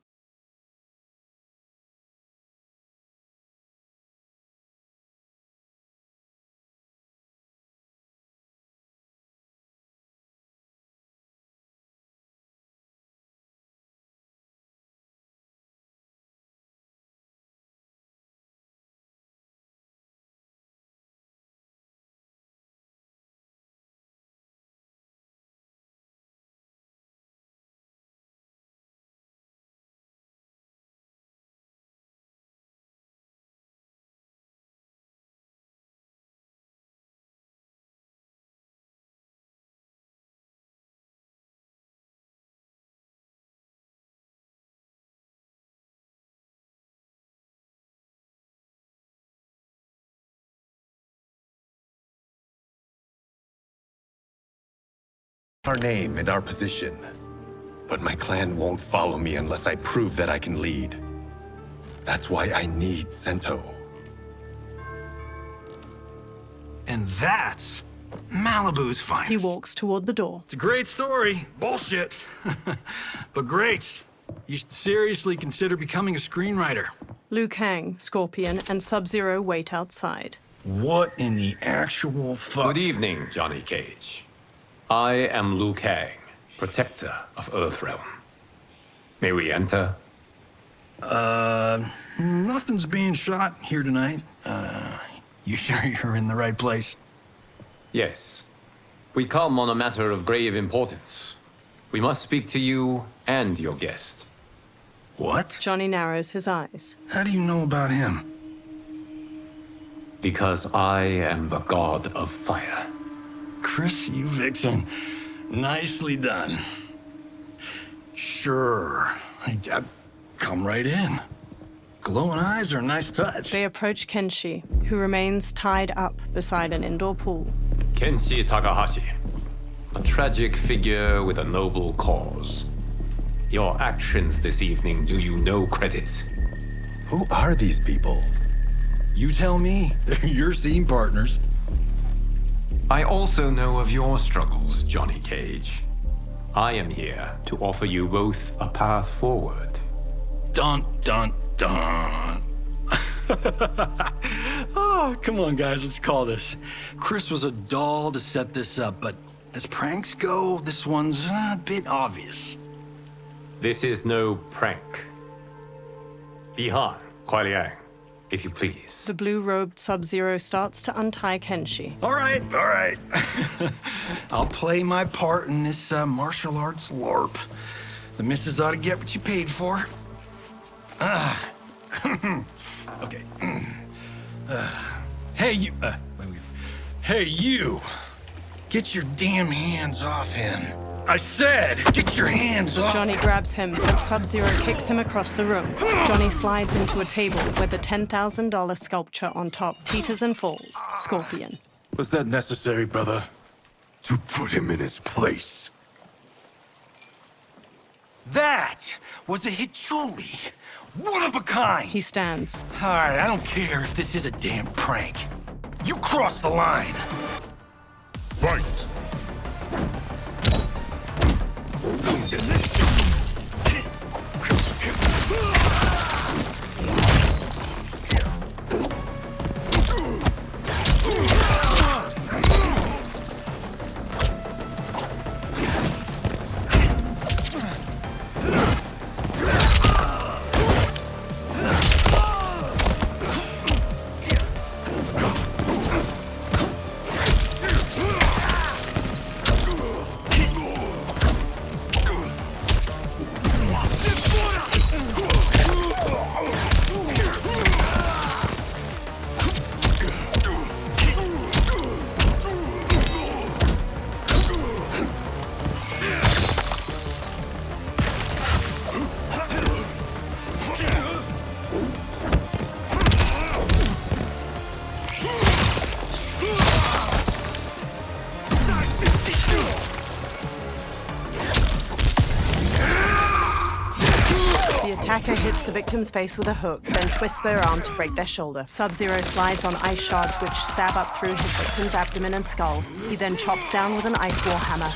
Speaker 18: Our name and our position. But my clan won't follow me unless I prove that I can lead. That's why I need Sento.
Speaker 14: And that's Malibu's finest.
Speaker 1: He walks toward the door.
Speaker 14: It's a great story. Bullshit. But great. You should seriously consider becoming a screenwriter.
Speaker 1: Liu Kang, Scorpion, and Sub-Zero wait outside.
Speaker 14: What in the actual fuck?
Speaker 19: Good evening, Johnny Cage. I am Liu Kang, protector of Earthrealm. May we enter?
Speaker 14: Nothing's being shot here tonight. You sure you're in the right place?
Speaker 19: Yes. We come on a matter of grave importance. We must speak to you and your guest.
Speaker 14: What?
Speaker 1: Johnny narrows his eyes.
Speaker 14: How do you know about him?
Speaker 19: Because I am the god of fire.
Speaker 14: Chris, you vixen. Nicely done. Sure. Come right in. Glowing eyes are a nice touch.
Speaker 1: They approach Kenshi, who remains tied up beside an indoor pool.
Speaker 19: Kenshi Takahashi, a tragic figure with a noble cause. Your actions this evening do you no credit.
Speaker 18: Who are these people?
Speaker 14: You tell me. They're your scene partners.
Speaker 19: I also know of your struggles, Johnny Cage. I am here to offer you both a path forward.
Speaker 14: Dun, dun, dun. Oh, come on, guys, let's call this. Chris was a doll to set this up, but as pranks go, this one's a bit obvious.
Speaker 19: This is no prank. Bihan, Kuai Liang, if you please.
Speaker 1: The blue-robed Sub-Zero starts to untie Kenshi.
Speaker 14: All right. I'll play my part in this martial arts LARP. The missus ought to get what you paid for. Okay. Hey, you. Hey, you. Get your damn hands off him. I said, get your hands off.
Speaker 1: Johnny grabs him, but Sub-Zero kicks him across the room. Johnny slides into a table where the $10,000 sculpture on top teeters and falls. Scorpion.
Speaker 12: Was that necessary, brother? To put him in his place.
Speaker 14: That was a Hichuli. One of a kind.
Speaker 1: He stands.
Speaker 14: All right, I don't care if this is a damn prank. You crossed the line.
Speaker 5: Fight!
Speaker 1: The attacker hits the victim's face with a hook, then twists their arm to break their shoulder. Sub-Zero slides on ice shards which stab up through his victim's abdomen and skull. He then chops down with an ice war hammer.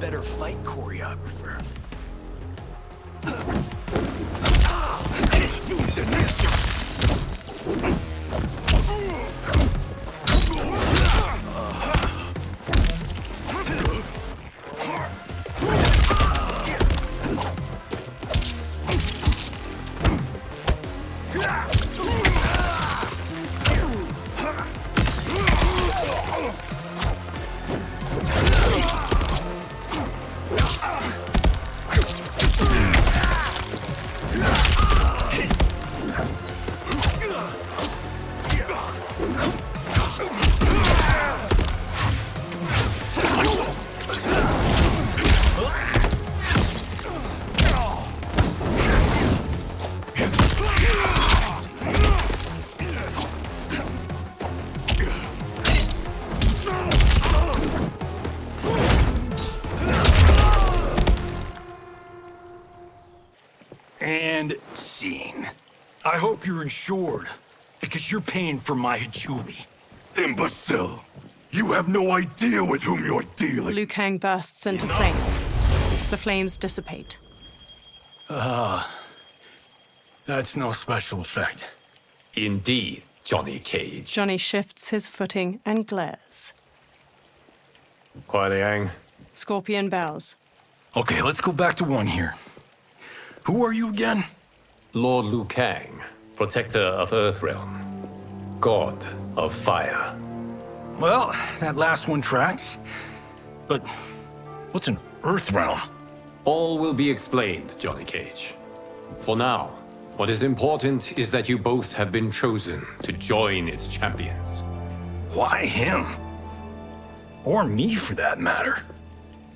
Speaker 14: better fight choreographer.
Speaker 12: And scene. I hope you're insured, because you're paying for my Julie. Imbecile! You have no idea with whom you're dealing.
Speaker 1: Liu Kang bursts into flames. The flames dissipate.
Speaker 12: That's no special effect.
Speaker 19: Indeed, Johnny Cage.
Speaker 1: Johnny shifts his footing and glares.
Speaker 19: Kuai Liang.
Speaker 1: Scorpion bows.
Speaker 12: Okay, let's go back to one here. Who are you again?
Speaker 19: Lord Liu Kang, protector of Earthrealm, god of fire.
Speaker 12: Well, that last one tracks. But what's an Earthrealm?
Speaker 19: All will be explained, Johnny Cage. For now, what is important is that you both have been chosen to join its champions.
Speaker 12: Why him? Or me, for that matter.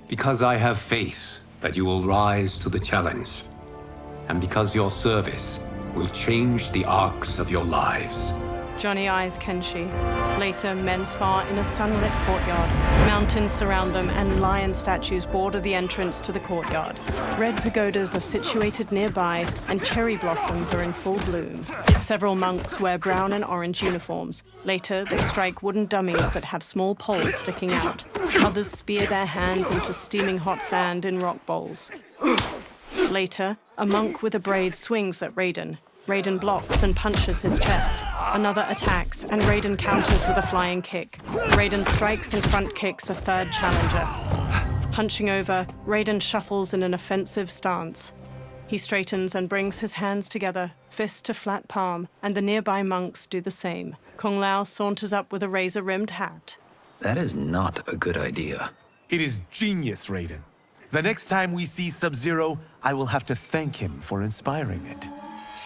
Speaker 19: Because I have faith that you will rise to the challenge. And because your service will change the arcs of your lives.
Speaker 1: Johnny eyes Kenshi. Later, men spar in a sunlit courtyard. Mountains surround them, and lion statues border the entrance to the courtyard. Red pagodas are situated nearby, and cherry blossoms are in full bloom. Several monks wear brown and orange uniforms. Later, they strike wooden dummies that have small poles sticking out. Others spear their hands into steaming hot sand in rock bowls. Later, a monk with a braid swings at Raiden. Raiden blocks and punches his chest. Another attacks, and Raiden counters with a flying kick. Raiden strikes and front kicks a third challenger. Hunching over, Raiden shuffles in an offensive stance. He straightens and brings his hands together, fist to flat palm, and the nearby monks do the same. Kung Lao saunters up with a razor-rimmed hat.
Speaker 8: That is not a good idea.
Speaker 9: It is genius, Raiden. The next time we see Sub-Zero, I will have to thank him for inspiring it.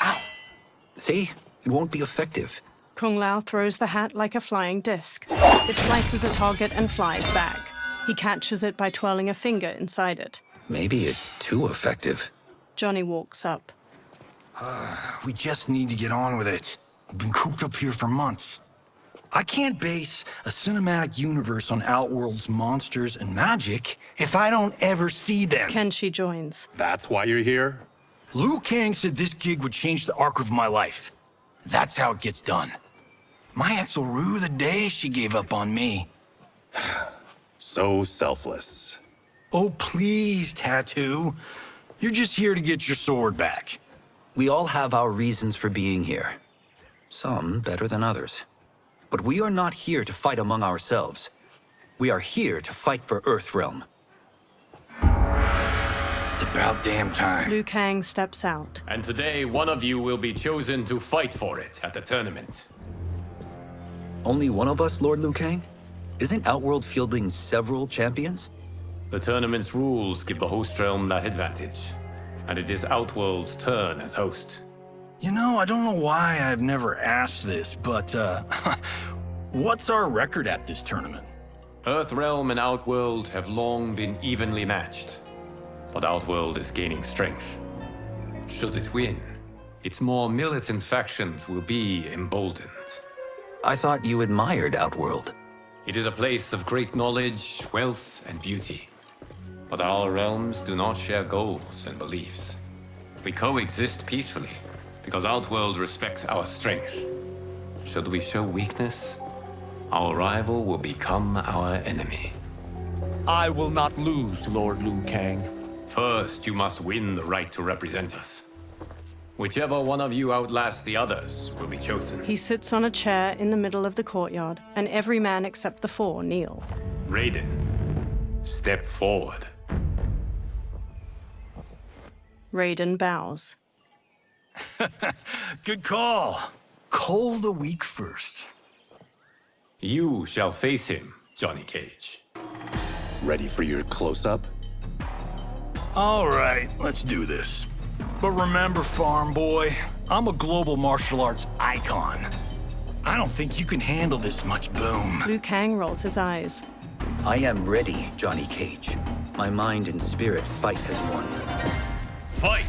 Speaker 8: Ow! See? It won't be effective.
Speaker 1: Kung Lao throws the hat like a flying disc. It slices a target and flies back. He catches it by twirling a finger inside it.
Speaker 8: Maybe it's too effective.
Speaker 1: Johnny walks up.
Speaker 14: We just need to get on with it. We've been cooped up here for months. I can't base a cinematic universe on Outworld's monsters and magic if I don't ever see them.
Speaker 1: Kenshi joins.
Speaker 12: That's why you're here?
Speaker 14: Liu Kang said this gig would change the arc of my life. That's how it gets done. My ex will rue the day she gave up on me.
Speaker 18: So selfless.
Speaker 14: Oh, please, Tattoo. You're just here to get your sword back.
Speaker 8: We all have our reasons for being here. Some better than others. But we are not here to fight among ourselves. We are here to fight for Earthrealm.
Speaker 14: It's about damn time.
Speaker 1: Liu Kang steps out.
Speaker 19: And today, one of you will be chosen to fight for it at the tournament.
Speaker 8: Only one of us, Lord Liu Kang? Isn't Outworld fielding several champions?
Speaker 19: The tournament's rules give the host realm that advantage. And it is Outworld's turn as host.
Speaker 14: You know, I don't know why I've never asked this, but, what's our record at this tournament?
Speaker 19: Earthrealm and Outworld have long been evenly matched. But Outworld is gaining strength. Should it win, its more militant factions will be emboldened.
Speaker 8: I thought you admired Outworld.
Speaker 19: It is a place of great knowledge, wealth, and beauty. But our realms do not share goals and beliefs. We coexist peacefully, because Outworld respects our strength. Should we show weakness, our rival will become our enemy.
Speaker 9: I will not lose, Lord Liu Kang.
Speaker 19: First, you must win the right to represent us. Whichever one of you outlasts the others will be chosen.
Speaker 1: He sits on a chair in the middle of the courtyard, and every man except the four kneel.
Speaker 19: Raiden, step forward.
Speaker 1: Raiden bows.
Speaker 12: Good call. Call the weak first.
Speaker 19: You shall face him, Johnny Cage.
Speaker 18: Ready for your close-up?
Speaker 12: All right, let's do this. But remember, farm boy, I'm a global martial arts icon. I don't think you can handle this much boom.
Speaker 1: Liu Kang rolls his eyes.
Speaker 8: I am ready, Johnny Cage. My mind and spirit fight as one.
Speaker 12: Fight!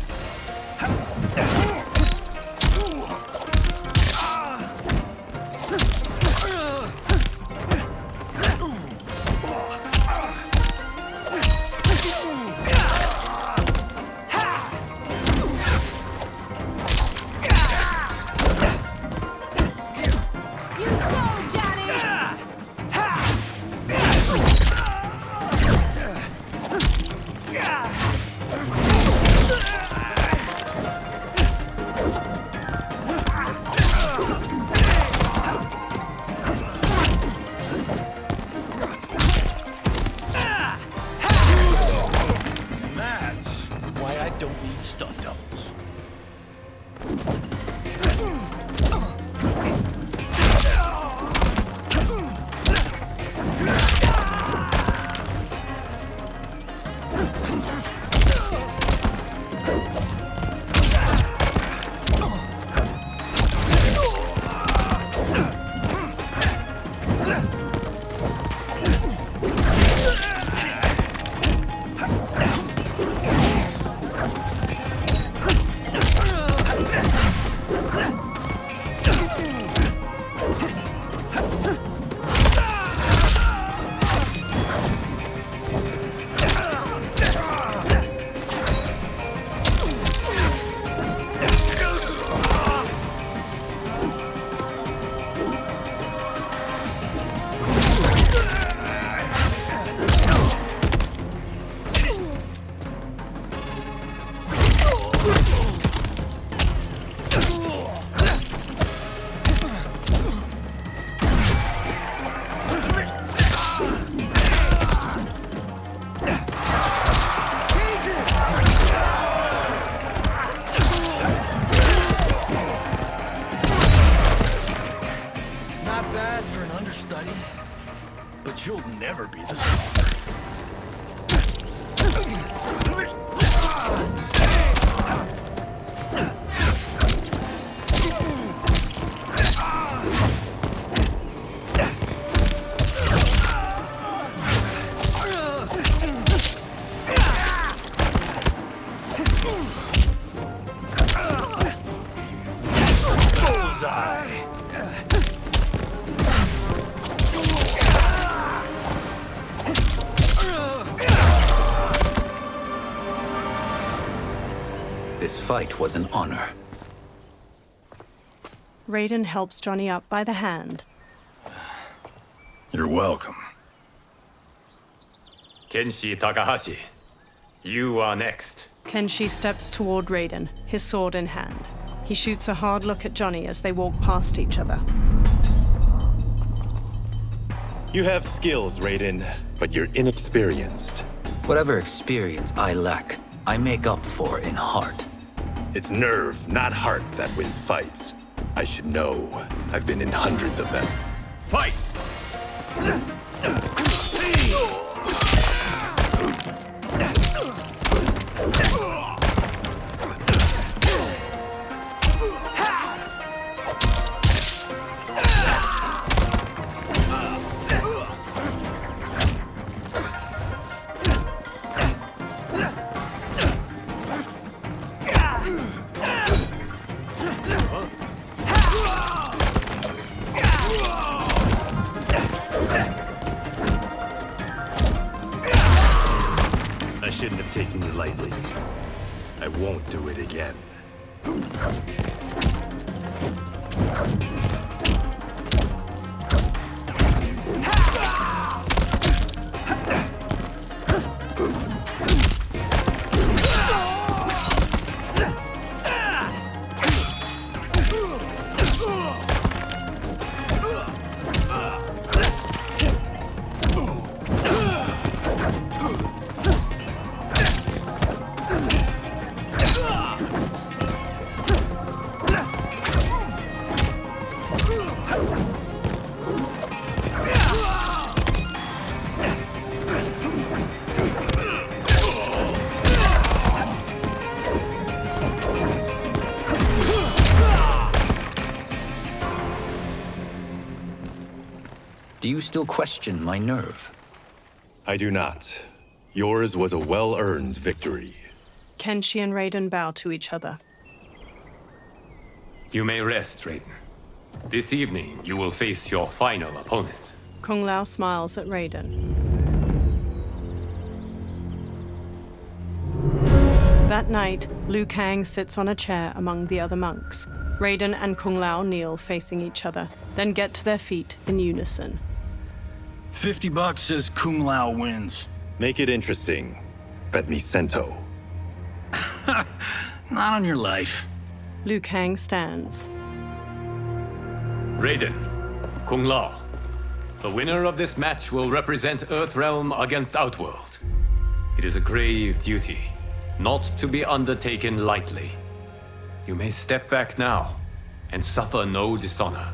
Speaker 12: But you'll never be the stronger.
Speaker 8: This fight was an honor.
Speaker 1: Raiden helps Johnny up by the hand.
Speaker 12: You're welcome.
Speaker 19: Kenshi Takahashi, you are next.
Speaker 1: Kenshi steps toward Raiden, his sword in hand. He shoots a hard look at Johnny as they walk past each other.
Speaker 18: You have skills, Raiden, but you're inexperienced.
Speaker 8: Whatever experience I lack, I make up for in heart.
Speaker 18: It's nerve, not heart, that wins fights. I should know. I've been in hundreds of them.
Speaker 12: Fight!
Speaker 18: I shouldn't have taken you lightly. I won't do it again.
Speaker 8: Do you still question my nerve?
Speaker 18: I do not. Yours was a well-earned victory.
Speaker 1: Kenshi and Raiden bow to each other.
Speaker 19: You may rest, Raiden. This evening, you will face your final opponent.
Speaker 1: Kung Lao smiles at Raiden. That night, Liu Kang sits on a chair among the other monks. Raiden and Kung Lao kneel facing each other, then get to their feet in unison.
Speaker 12: $50 says Kung Lao wins.
Speaker 18: Make it interesting. Bet me cento.
Speaker 12: Not on your life.
Speaker 1: Liu Kang stands.
Speaker 19: Raiden, Kung Lao. The winner of this match will represent Earthrealm against Outworld. It is a grave duty, not to be undertaken lightly. You may step back now and suffer no dishonor.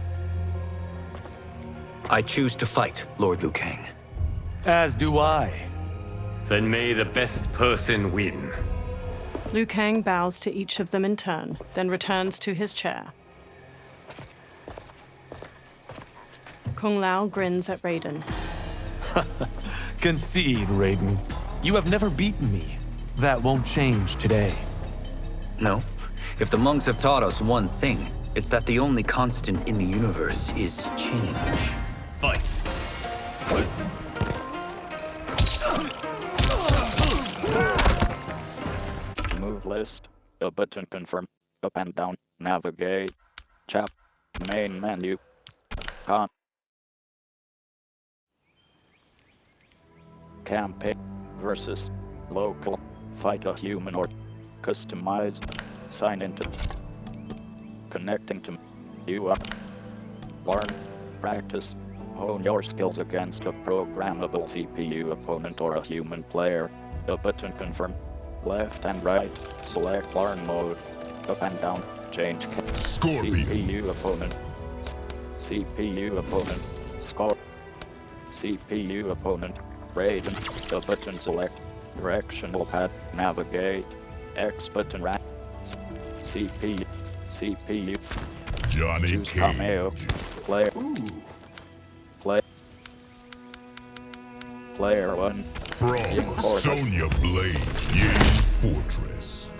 Speaker 8: I choose to fight, Lord Liu Kang.
Speaker 9: As do I.
Speaker 19: Then may the best person win.
Speaker 1: Liu Kang bows to each of them in turn, then returns to his chair. Kung Lao grins at Raiden.
Speaker 9: Concede, Raiden. You have never beaten me. That won't change today.
Speaker 8: No. If the monks have taught us one thing, it's that the only constant in the universe is change.
Speaker 19: Fight.
Speaker 3: Move list. A button confirm. Up and down. Navigate. Chap. Main menu. Con. Campaign. Versus. Local. Fight a human or customize. Sign into. Connecting to. You up. Learn. Practice. Hone your skills against a programmable CPU opponent or a human player. A button confirm. Left and right. Select learn mode. Up and down. Change.
Speaker 5: Scorpion.
Speaker 3: CPU opponent. CPU opponent. Score. CPU opponent. Raiden. A button select. Directional pad. Navigate. X button right. CPU.
Speaker 5: Johnny
Speaker 3: Choose
Speaker 5: Cage.
Speaker 3: Cameo. Player. Player 1.
Speaker 5: From
Speaker 3: GeForce.
Speaker 5: Sonya Blade, Yay Fortress.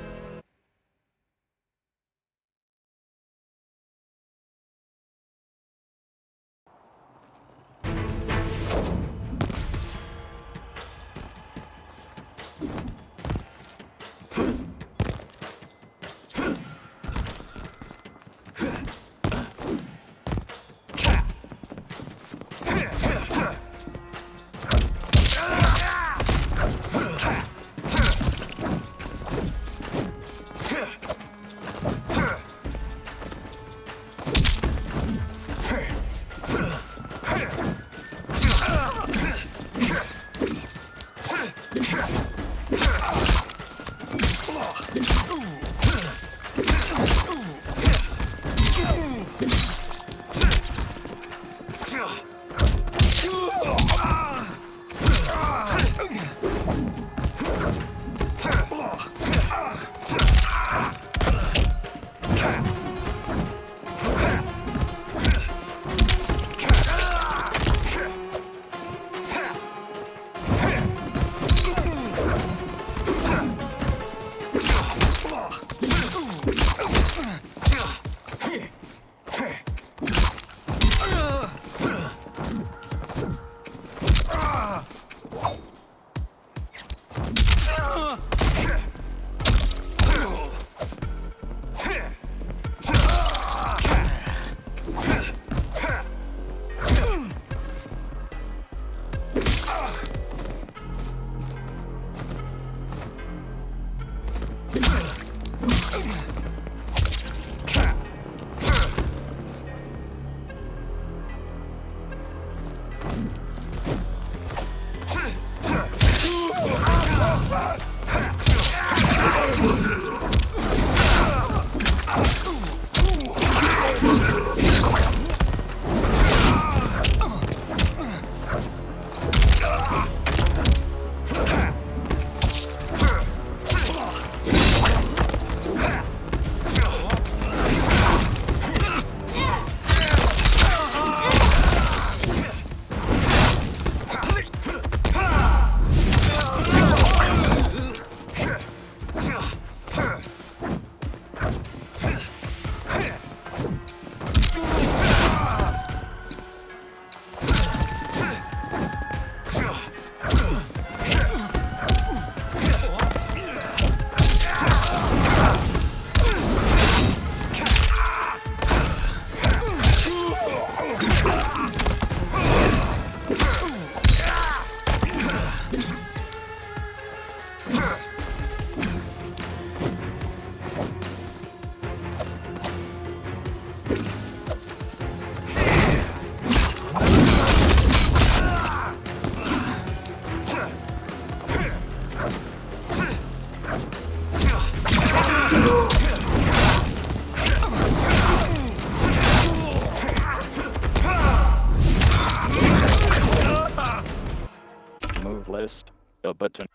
Speaker 3: Move list. A button.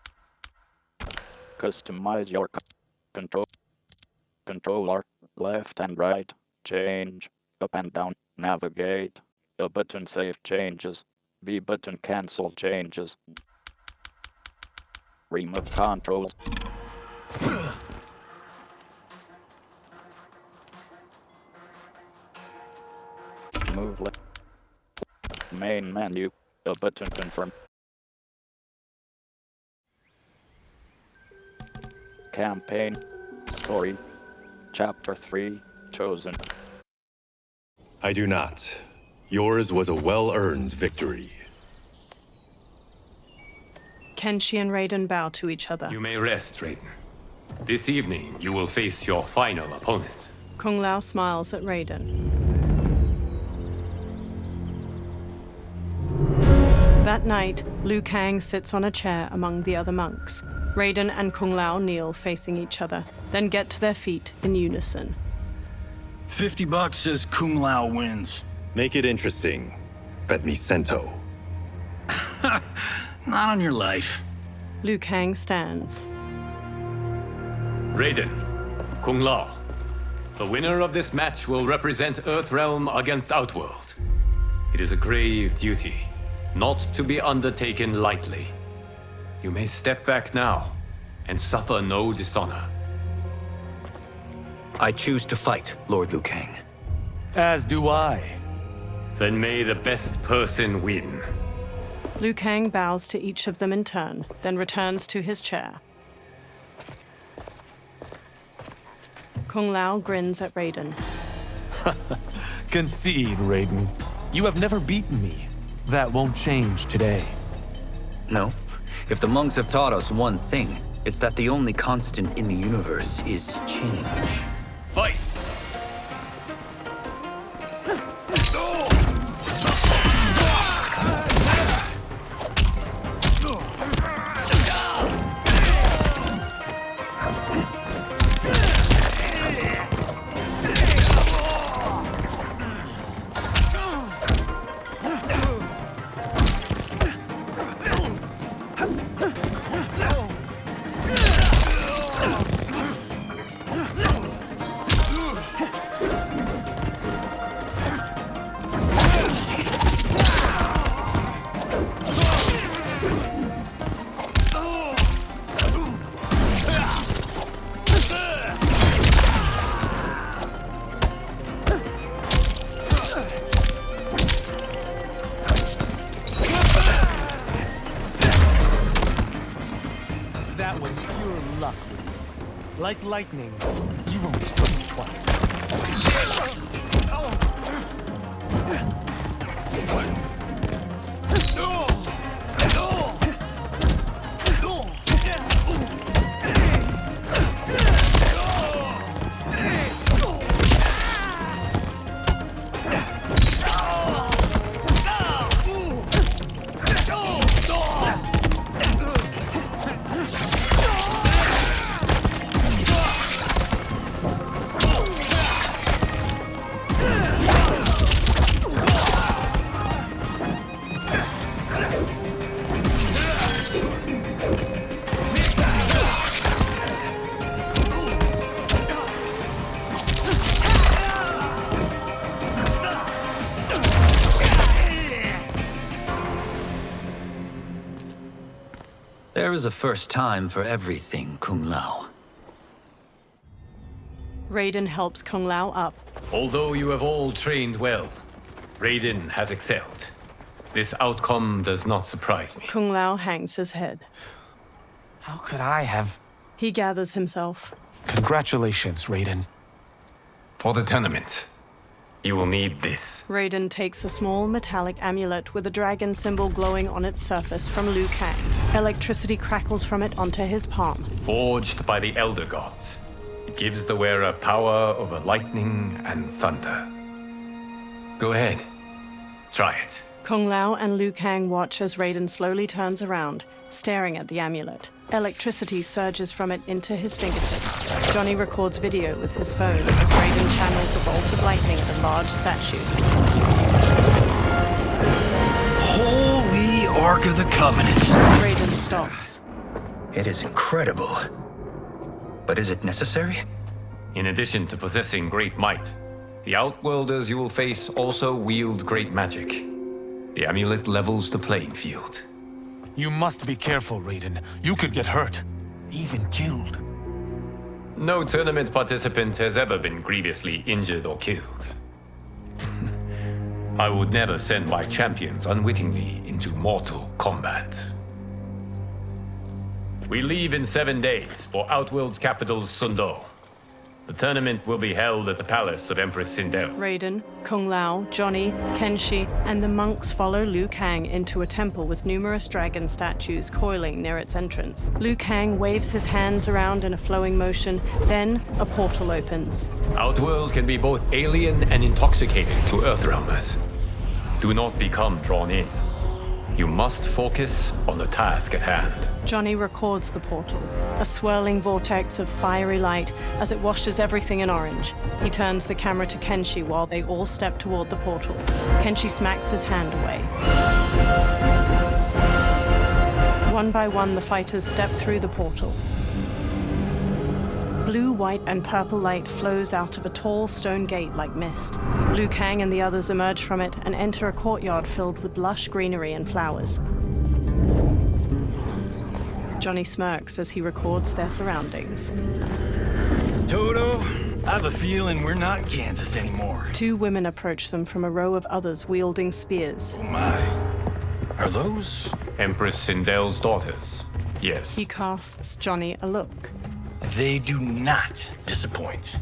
Speaker 3: Customize your controller. Left and right. Change. Up and down. Navigate. A button save changes. B button cancel changes. Remove controls. Move left. Main menu. A button confirm. Campaign. Story. Chapter 3. Chosen.
Speaker 18: I do not. Yours was a well-earned victory.
Speaker 1: Kenshi and Raiden bow to each other.
Speaker 19: You may rest, Raiden. This evening, you will face your final opponent.
Speaker 1: Kung Lao smiles at Raiden. That night, Liu Kang sits on a chair among the other monks. Raiden and Kung Lao kneel facing each other, then get to their feet in unison.
Speaker 12: $50 says Kung Lao wins.
Speaker 18: Make it interesting. Bet me cento.
Speaker 12: Not on your life.
Speaker 1: Liu Kang stands.
Speaker 19: Raiden, Kung Lao. The winner of this match will represent Earthrealm against Outworld. It is a grave duty, not to be undertaken lightly. You may step back now and suffer no dishonor.
Speaker 8: I choose to fight, Lord Liu Kang.
Speaker 9: As do I.
Speaker 19: Then may the best person win.
Speaker 1: Liu Kang bows to each of them in turn, then returns to his chair. Kung Lao grins at Raiden.
Speaker 9: Concede, Raiden. You have never beaten me. That won't change today.
Speaker 8: No. If the monks have taught us one thing, it's that the only constant in the universe is change.
Speaker 19: Fight!
Speaker 9: That was pure luck. Like lightning, you won't strike me twice.
Speaker 8: There is a first time for everything, Kung Lao.
Speaker 1: Raiden helps Kung Lao up.
Speaker 19: Although you have all trained well, Raiden has excelled. This outcome does not surprise me.
Speaker 1: Kung Lao hangs his head.
Speaker 9: How could I have...
Speaker 1: He gathers himself.
Speaker 9: Congratulations, Raiden.
Speaker 19: For the tournament,
Speaker 2: You will need this.
Speaker 1: Raiden takes a small metallic amulet with a dragon symbol glowing on its surface from Liu Kang. Electricity crackles from it onto his palm.
Speaker 2: Forged by the Elder Gods, it gives the wearer power over lightning and thunder. Go ahead. Try it.
Speaker 1: Kung Lao and Liu Kang watch as Raiden slowly turns around, staring at the amulet. Electricity surges from it into his fingertips. Johnny records video with his phone as Raiden channels a bolt of lightning at a large statue.
Speaker 14: Holy Ark of the Covenant!
Speaker 1: Raiden stops.
Speaker 8: It is incredible. But is it necessary?
Speaker 2: In addition to possessing great might, the Outworlders you will face also wield great magic. The amulet levels the playing field.
Speaker 9: You must be careful, Raiden. You could get hurt. Even killed.
Speaker 2: No tournament participant has ever been grievously injured or killed. I would never send my champions unwittingly into mortal combat. We leave in 7 days for Outworld's capital, Sundo. The tournament will be held at the palace of Empress Sindel.
Speaker 1: Raiden, Kung Lao, Johnny, Kenshi, and the monks follow Liu Kang into a temple with numerous dragon statues coiling near its entrance. Liu Kang waves his hands around in a flowing motion, then a portal opens.
Speaker 2: Outworld can be both alien and intoxicating to Earthrealmers. Do not become drawn in. You must focus on the task at hand.
Speaker 1: Johnny records the portal, a swirling vortex of fiery light as it washes everything in orange. He turns the camera to Kenshi while they all step toward the portal. Kenshi smacks his hand away. One by one, the fighters step through the portal. Blue, white, and purple light flows out of a tall stone gate like mist. Liu Kang and the others emerge from it and enter a courtyard filled with lush greenery and flowers. Johnny smirks as he records their surroundings.
Speaker 14: Toto, I have a feeling we're not in Kansas anymore.
Speaker 1: 2 women approach them from a row of others wielding spears.
Speaker 14: Oh my. Are those?
Speaker 2: Empress Sindel's daughters. Yes.
Speaker 1: He casts Johnny a look.
Speaker 14: They do not disappoint.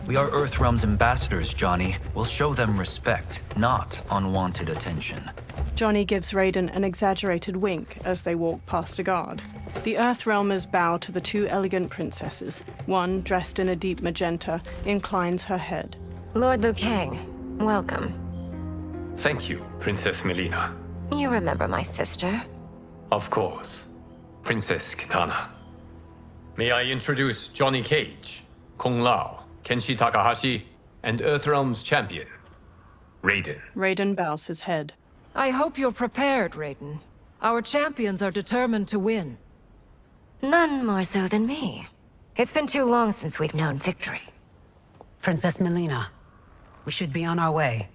Speaker 8: We are Earthrealm's ambassadors, Johnny. We'll show them respect, not unwanted attention.
Speaker 1: Johnny gives Raiden an exaggerated wink as they walk past a guard. The Earthrealmers bow to the 2 elegant princesses. One, dressed in a deep magenta, inclines her head.
Speaker 20: Lord Liu Kang, welcome.
Speaker 2: Thank you, Princess Melina.
Speaker 20: You remember my sister?
Speaker 2: Of course. Princess Kitana. May I introduce Johnny Cage, Kung Lao, Kenshi Takahashi, and Earthrealm's champion, Raiden.
Speaker 1: Raiden bows his head.
Speaker 21: I hope you're prepared, Raiden. Our champions are determined to win.
Speaker 20: None more so than me. It's been too long since we've known victory.
Speaker 22: Princess Melina, we should be on our way.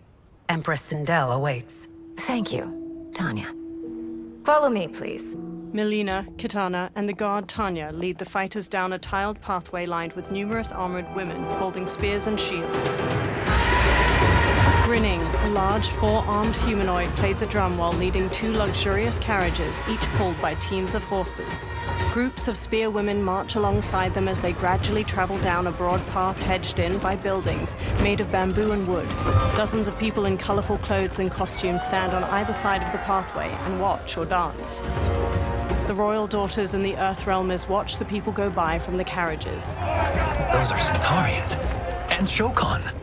Speaker 22: Empress Sindel awaits.
Speaker 20: Thank you, Tanya. Follow me, please.
Speaker 1: Melina, Kitana, and the guard Tanya lead the fighters down a tiled pathway lined with numerous armored women holding spears and shields. Grinning, a large 4-armed humanoid plays a drum while leading 2 luxurious carriages, each pulled by teams of horses. Groups of spear women march alongside them as they gradually travel down a broad path hedged in by buildings made of bamboo and wood. Dozens of people in colorful clothes and costumes stand on either side of the pathway and watch or dance. The royal daughters and the Earthrealmers watch the people go by from the carriages.
Speaker 8: Those are Centaurians. And Shokan.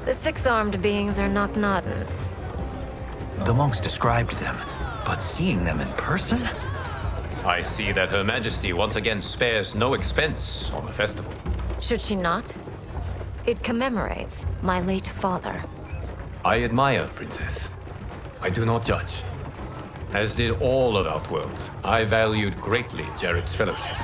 Speaker 20: The 6-armed beings are not Nodens.
Speaker 8: The monks described them, but seeing them in person?
Speaker 2: I see that Her Majesty once again spares no expense on the festival.
Speaker 20: Should she not? It commemorates my late father.
Speaker 2: I admire, Princess. I do not judge. As did all of Outworld, I valued greatly Jared's fellowship.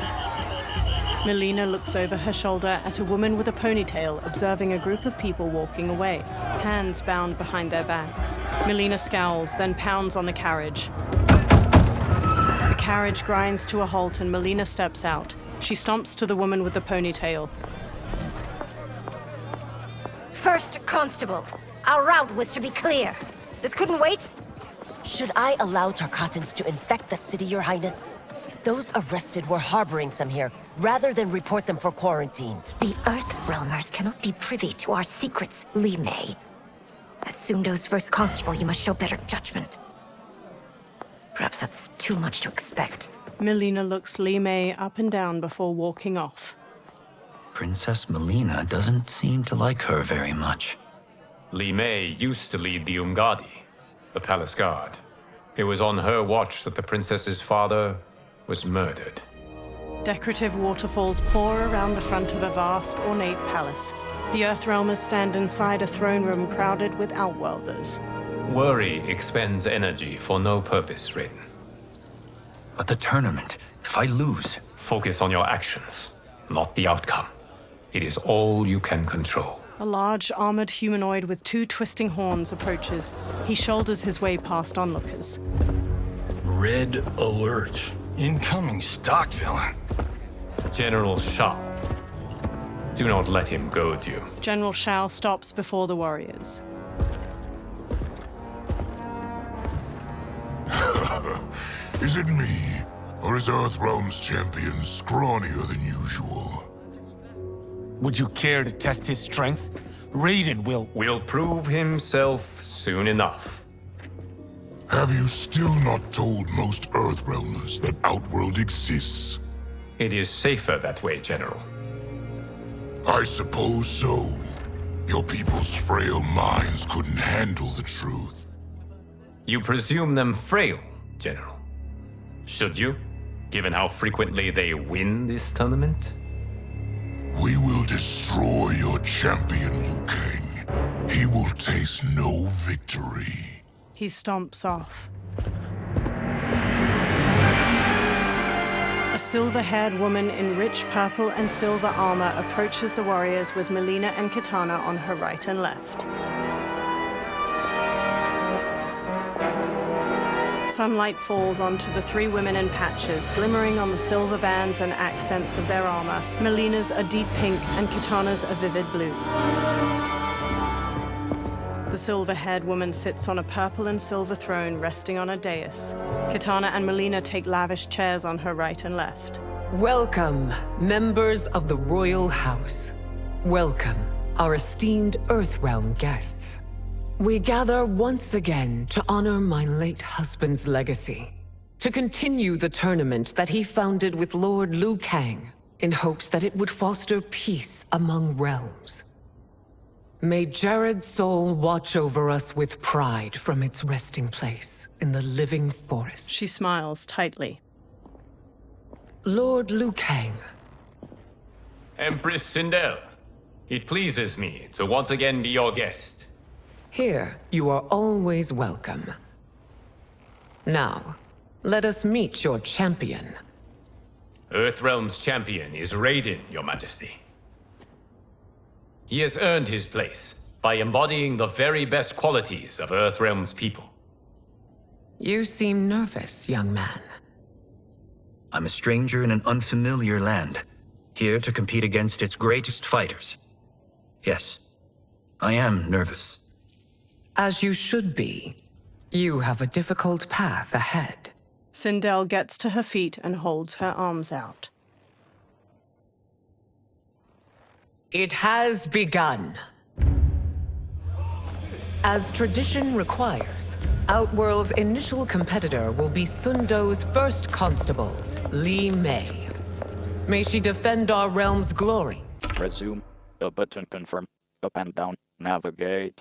Speaker 1: Melina looks over her shoulder at a woman with a ponytail observing a group of people walking away, hands bound behind their backs. Melina scowls, then pounds on the carriage. The carriage grinds to a halt and Melina steps out. She stomps to the woman with the ponytail.
Speaker 20: First Constable, our route was to be clear. This couldn't wait?
Speaker 23: Should I allow Tarkatans to infect the city, Your Highness? Those arrested were harboring some here, rather than report them for quarantine.
Speaker 20: The Earthrealmers cannot be privy to our secrets, Li Mei. As Sundo's first constable, you must show better judgment. Perhaps that's too much to expect.
Speaker 1: Melina looks Li Mei up and down before walking off.
Speaker 8: Princess Melina doesn't seem to like her very much.
Speaker 19: Li Mei used to lead the Umgadi, the palace guard. It was on her watch that the princess's father was murdered.
Speaker 1: Decorative waterfalls pour around the front of a vast, ornate palace. The Earthrealmers stand inside a throne room crowded with Outworlders.
Speaker 19: Worry expends energy for no purpose, Raiden.
Speaker 8: But the tournament, if I lose...
Speaker 19: Focus on your actions, not the outcome. It is all you can control.
Speaker 1: A large, armored humanoid with 2 twisting horns approaches. He shoulders his way past onlookers.
Speaker 12: Red alert. Incoming stock villain.
Speaker 19: General Shao. Do not let him goad you.
Speaker 1: General Shao stops before the warriors.
Speaker 5: Is it me, or is Earthrealm's champion scrawnier than usual?
Speaker 9: Would you care to test his strength? Raiden
Speaker 19: will prove himself soon enough.
Speaker 5: Have you still not told most Earthrealmers that Outworld exists?
Speaker 19: It is safer that way, General.
Speaker 5: I suppose so. Your people's frail minds couldn't handle the truth.
Speaker 19: You presume them frail, General. Should you, given how frequently they win this tournament?
Speaker 5: We will destroy your champion, Liu Kang. He will taste no victory.
Speaker 1: He stomps off. A silver-haired woman in rich purple and silver armor approaches the warriors with Melina and Kitana on her right and left. Sunlight falls onto the 3 women in patches, glimmering on the silver bands and accents of their armor. Melina's a deep pink and Kitana's a vivid blue. The silver-haired woman sits on a purple and silver throne resting on a dais. Kitana and Melina take lavish chairs on her right and left.
Speaker 4: Welcome, members of the Royal House. Welcome, our esteemed Earthrealm guests. We gather once again to honor my late husband's legacy, to continue the tournament that he founded with Lord Liu Kang, in hopes that it would foster peace among realms. May Jared's soul watch over us with pride from its resting place in the living forest.
Speaker 1: She smiles tightly.
Speaker 4: Lord Liu Kang.
Speaker 19: Empress Sindel, it pleases me to once again be your guest.
Speaker 4: Here, you are always welcome. Now, let us meet your champion.
Speaker 19: Earthrealm's champion is Raiden, Your Majesty. He has earned his place by embodying the very best qualities of Earthrealm's people.
Speaker 4: You seem nervous, young man.
Speaker 8: I'm a stranger in an unfamiliar land, here to compete against its greatest fighters. Yes, I am nervous.
Speaker 4: As you should be. You have a difficult path ahead.
Speaker 1: Sindel gets to her feet and holds her arms out.
Speaker 4: It has begun. As tradition requires, Outworld's initial competitor will be Sundo's first constable, Li Mei. May she defend our realm's glory.
Speaker 3: Resume. A button confirm. Up and down. Navigate.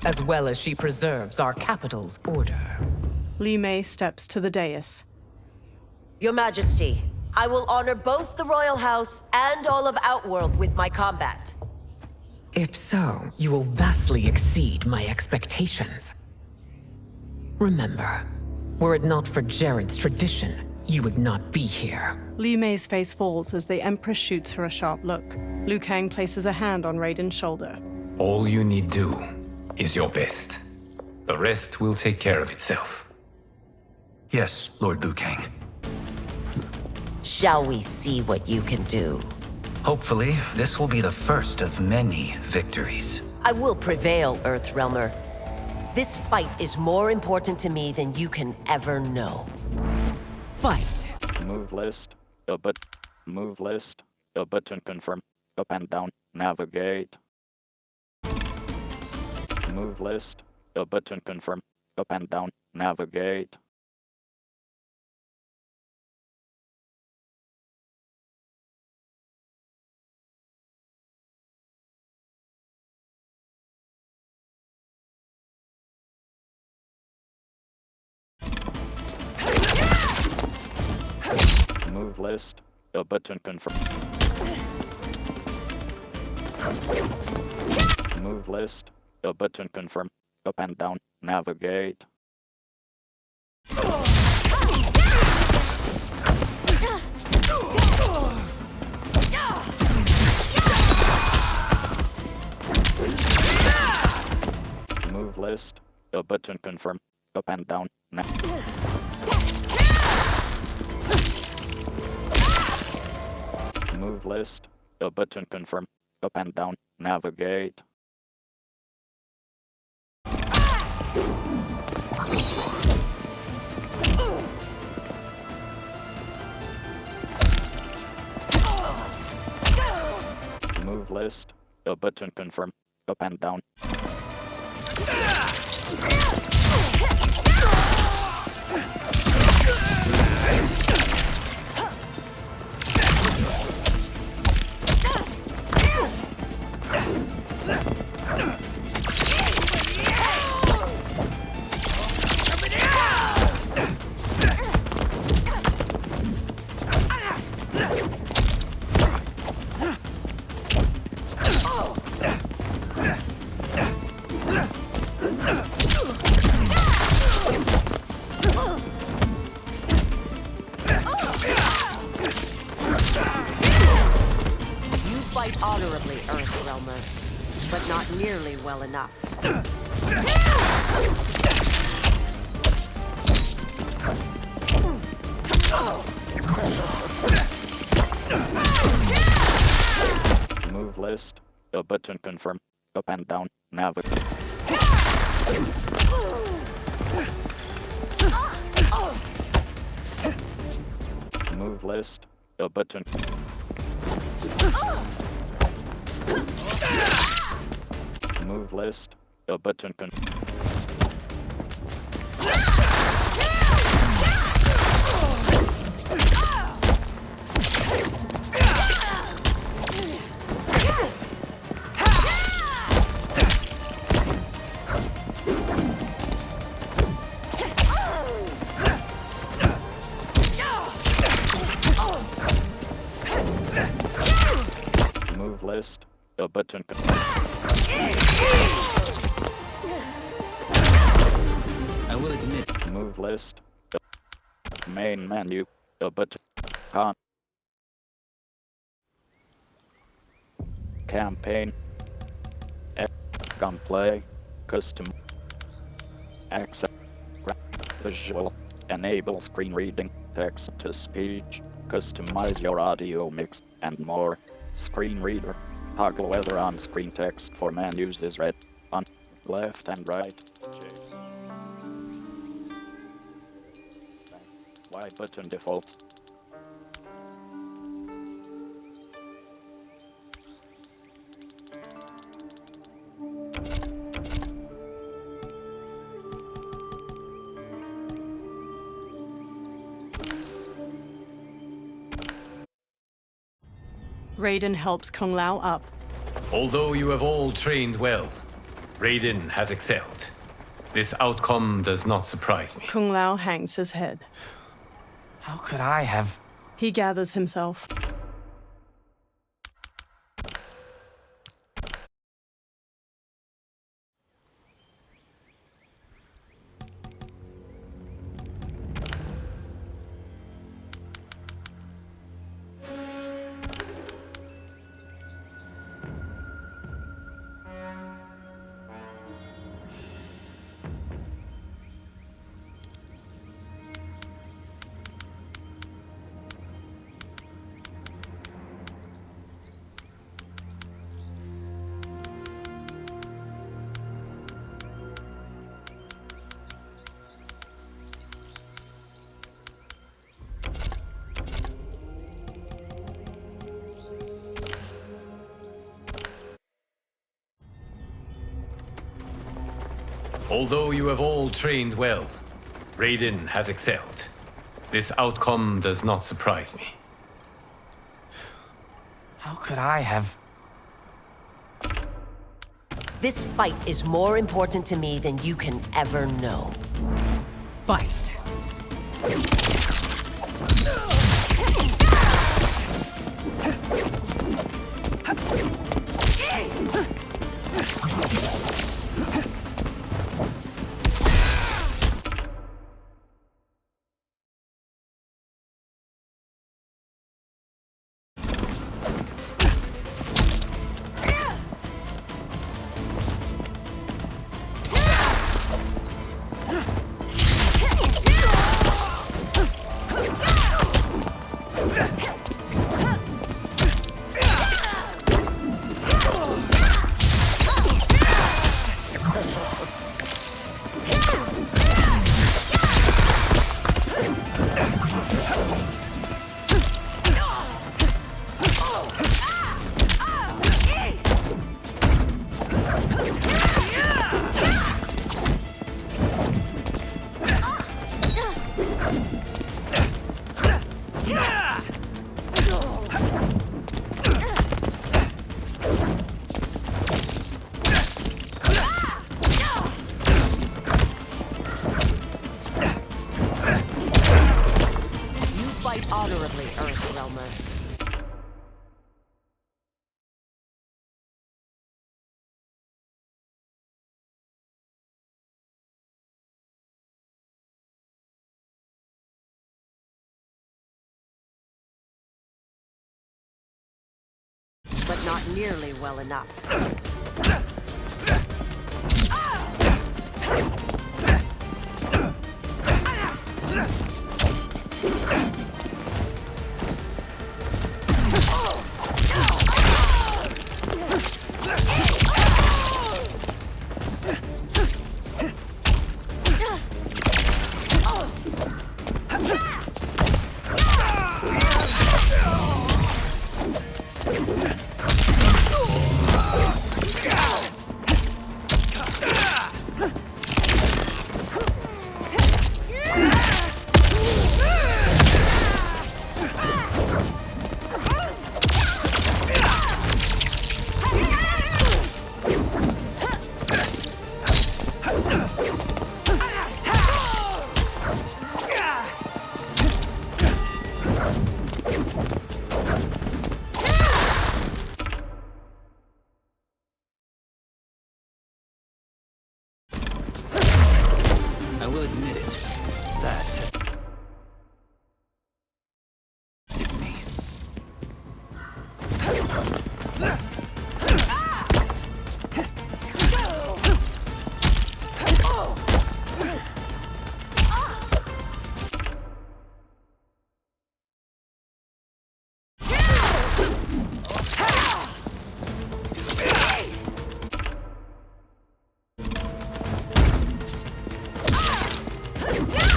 Speaker 4: as well as she preserves our capital's order.
Speaker 1: Li Mei steps to the dais.
Speaker 23: Your Majesty, I will honor both the Royal House and all of Outworld with my combat.
Speaker 4: If so, you will vastly exceed my expectations. Remember, were it not for Jared's tradition, you would not be here.
Speaker 1: Li Mei's face falls as the Empress shoots her a sharp look. Liu Kang places a hand on Raiden's shoulder.
Speaker 2: All you need do is your best. The rest will take care of itself.
Speaker 8: Yes, Lord Liu Kang.
Speaker 23: Shall we see what you can do?
Speaker 8: Hopefully, this will be the first of many victories.
Speaker 23: I will prevail, Earthrealmer. This fight is more important to me than you can ever know.
Speaker 3: Fight! Move list. Move list. A button confirm. Up and down. Navigate. Move list. A button confirm. Up and down. Navigate. Move list. A button confirm. Move list. A button confirm. Up and down. Navigate. Move list. A button confirm. Up and down. Move list. A button confirm. Up and down. Navigate. Move list. A button confirm. Up and down.
Speaker 23: Honorably, Earthrealmer, but not nearly well enough.
Speaker 3: Move list. A button confirm. Up and down. Navigate. Move list. A button. Move list. A button con. Move list. A button con.
Speaker 8: I will admit.
Speaker 3: Move list. Main menu. A button. Con. Campaign. Gunplay. Custom. Access. Visual. Enable screen reading. Text to speech. Customize your audio mix. And more. Screen reader. Toggle whether on-screen text for menus is red. On left and right. Y button defaults.
Speaker 1: Raiden helps Kung Lao up.
Speaker 19: Although you have all trained well, Raiden has excelled. This outcome does not surprise me.
Speaker 1: Kung Lao hangs his head.
Speaker 9: How could I have...
Speaker 1: He gathers himself.
Speaker 19: Although you have all trained well, Raiden has excelled. This outcome does not surprise me.
Speaker 9: How could I have...
Speaker 23: This fight is more important to me than you can ever know.
Speaker 22: Fight.
Speaker 23: Honorably, Earthrealmer. But not nearly well enough.
Speaker 8: I will admit it. That...
Speaker 15: Yeah!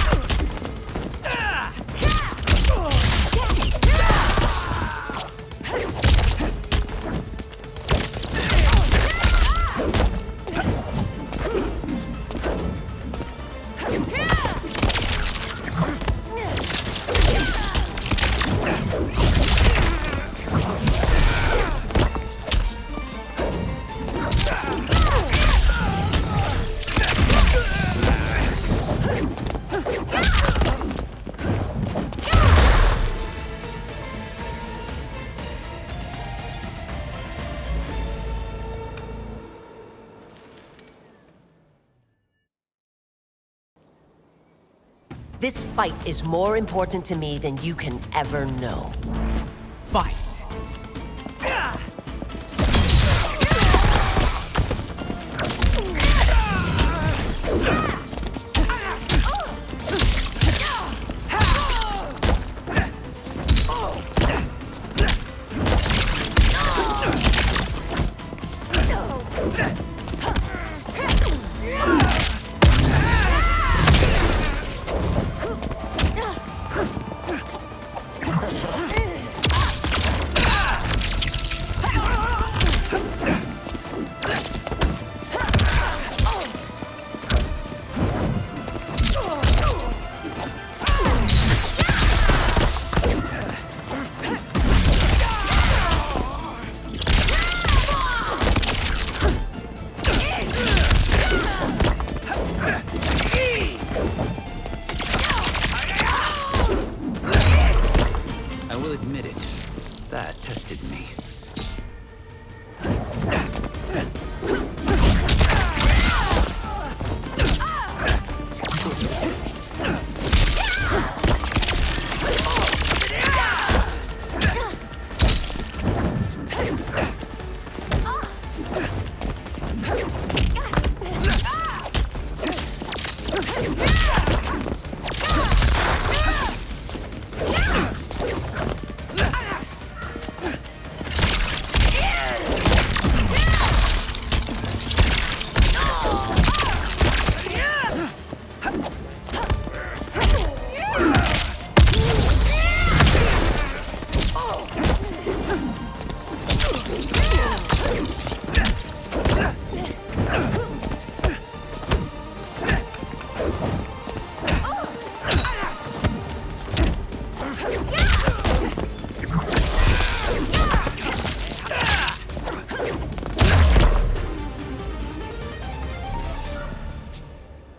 Speaker 23: This fight is more important to me than you can ever know.
Speaker 6: Fight!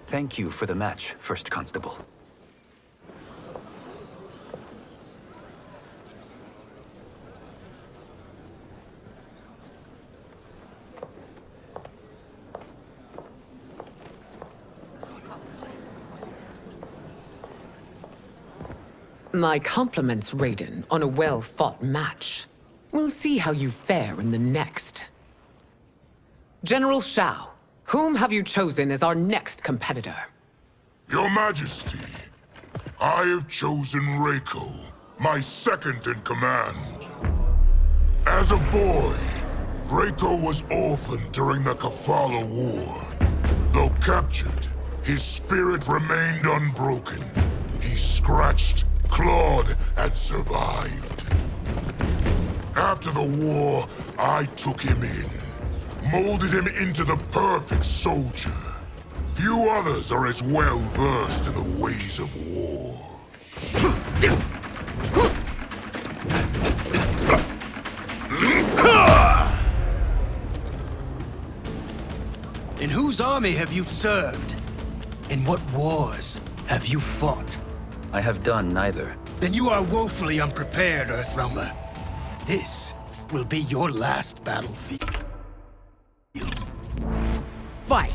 Speaker 8: Thank you for the match, First Constable.
Speaker 4: My compliments, Raiden, on a well-fought match. We'll see how you fare in the next. General Shao, whom have you chosen as our next competitor?
Speaker 5: Your Majesty, I have chosen Reiko, my second in command. As a boy, Reiko was orphaned during the Kafala War. Though captured, his spirit remained unbroken. He scratched, clawed, and survived. After the war, I took him in, molded him into the perfect soldier. Few others are as well versed in the ways of war.
Speaker 7: In whose army have you served? In what wars have you fought?
Speaker 8: I have done neither.
Speaker 7: Then you are woefully unprepared, Earthrealmer. This will be your last battlefield.
Speaker 6: Fight!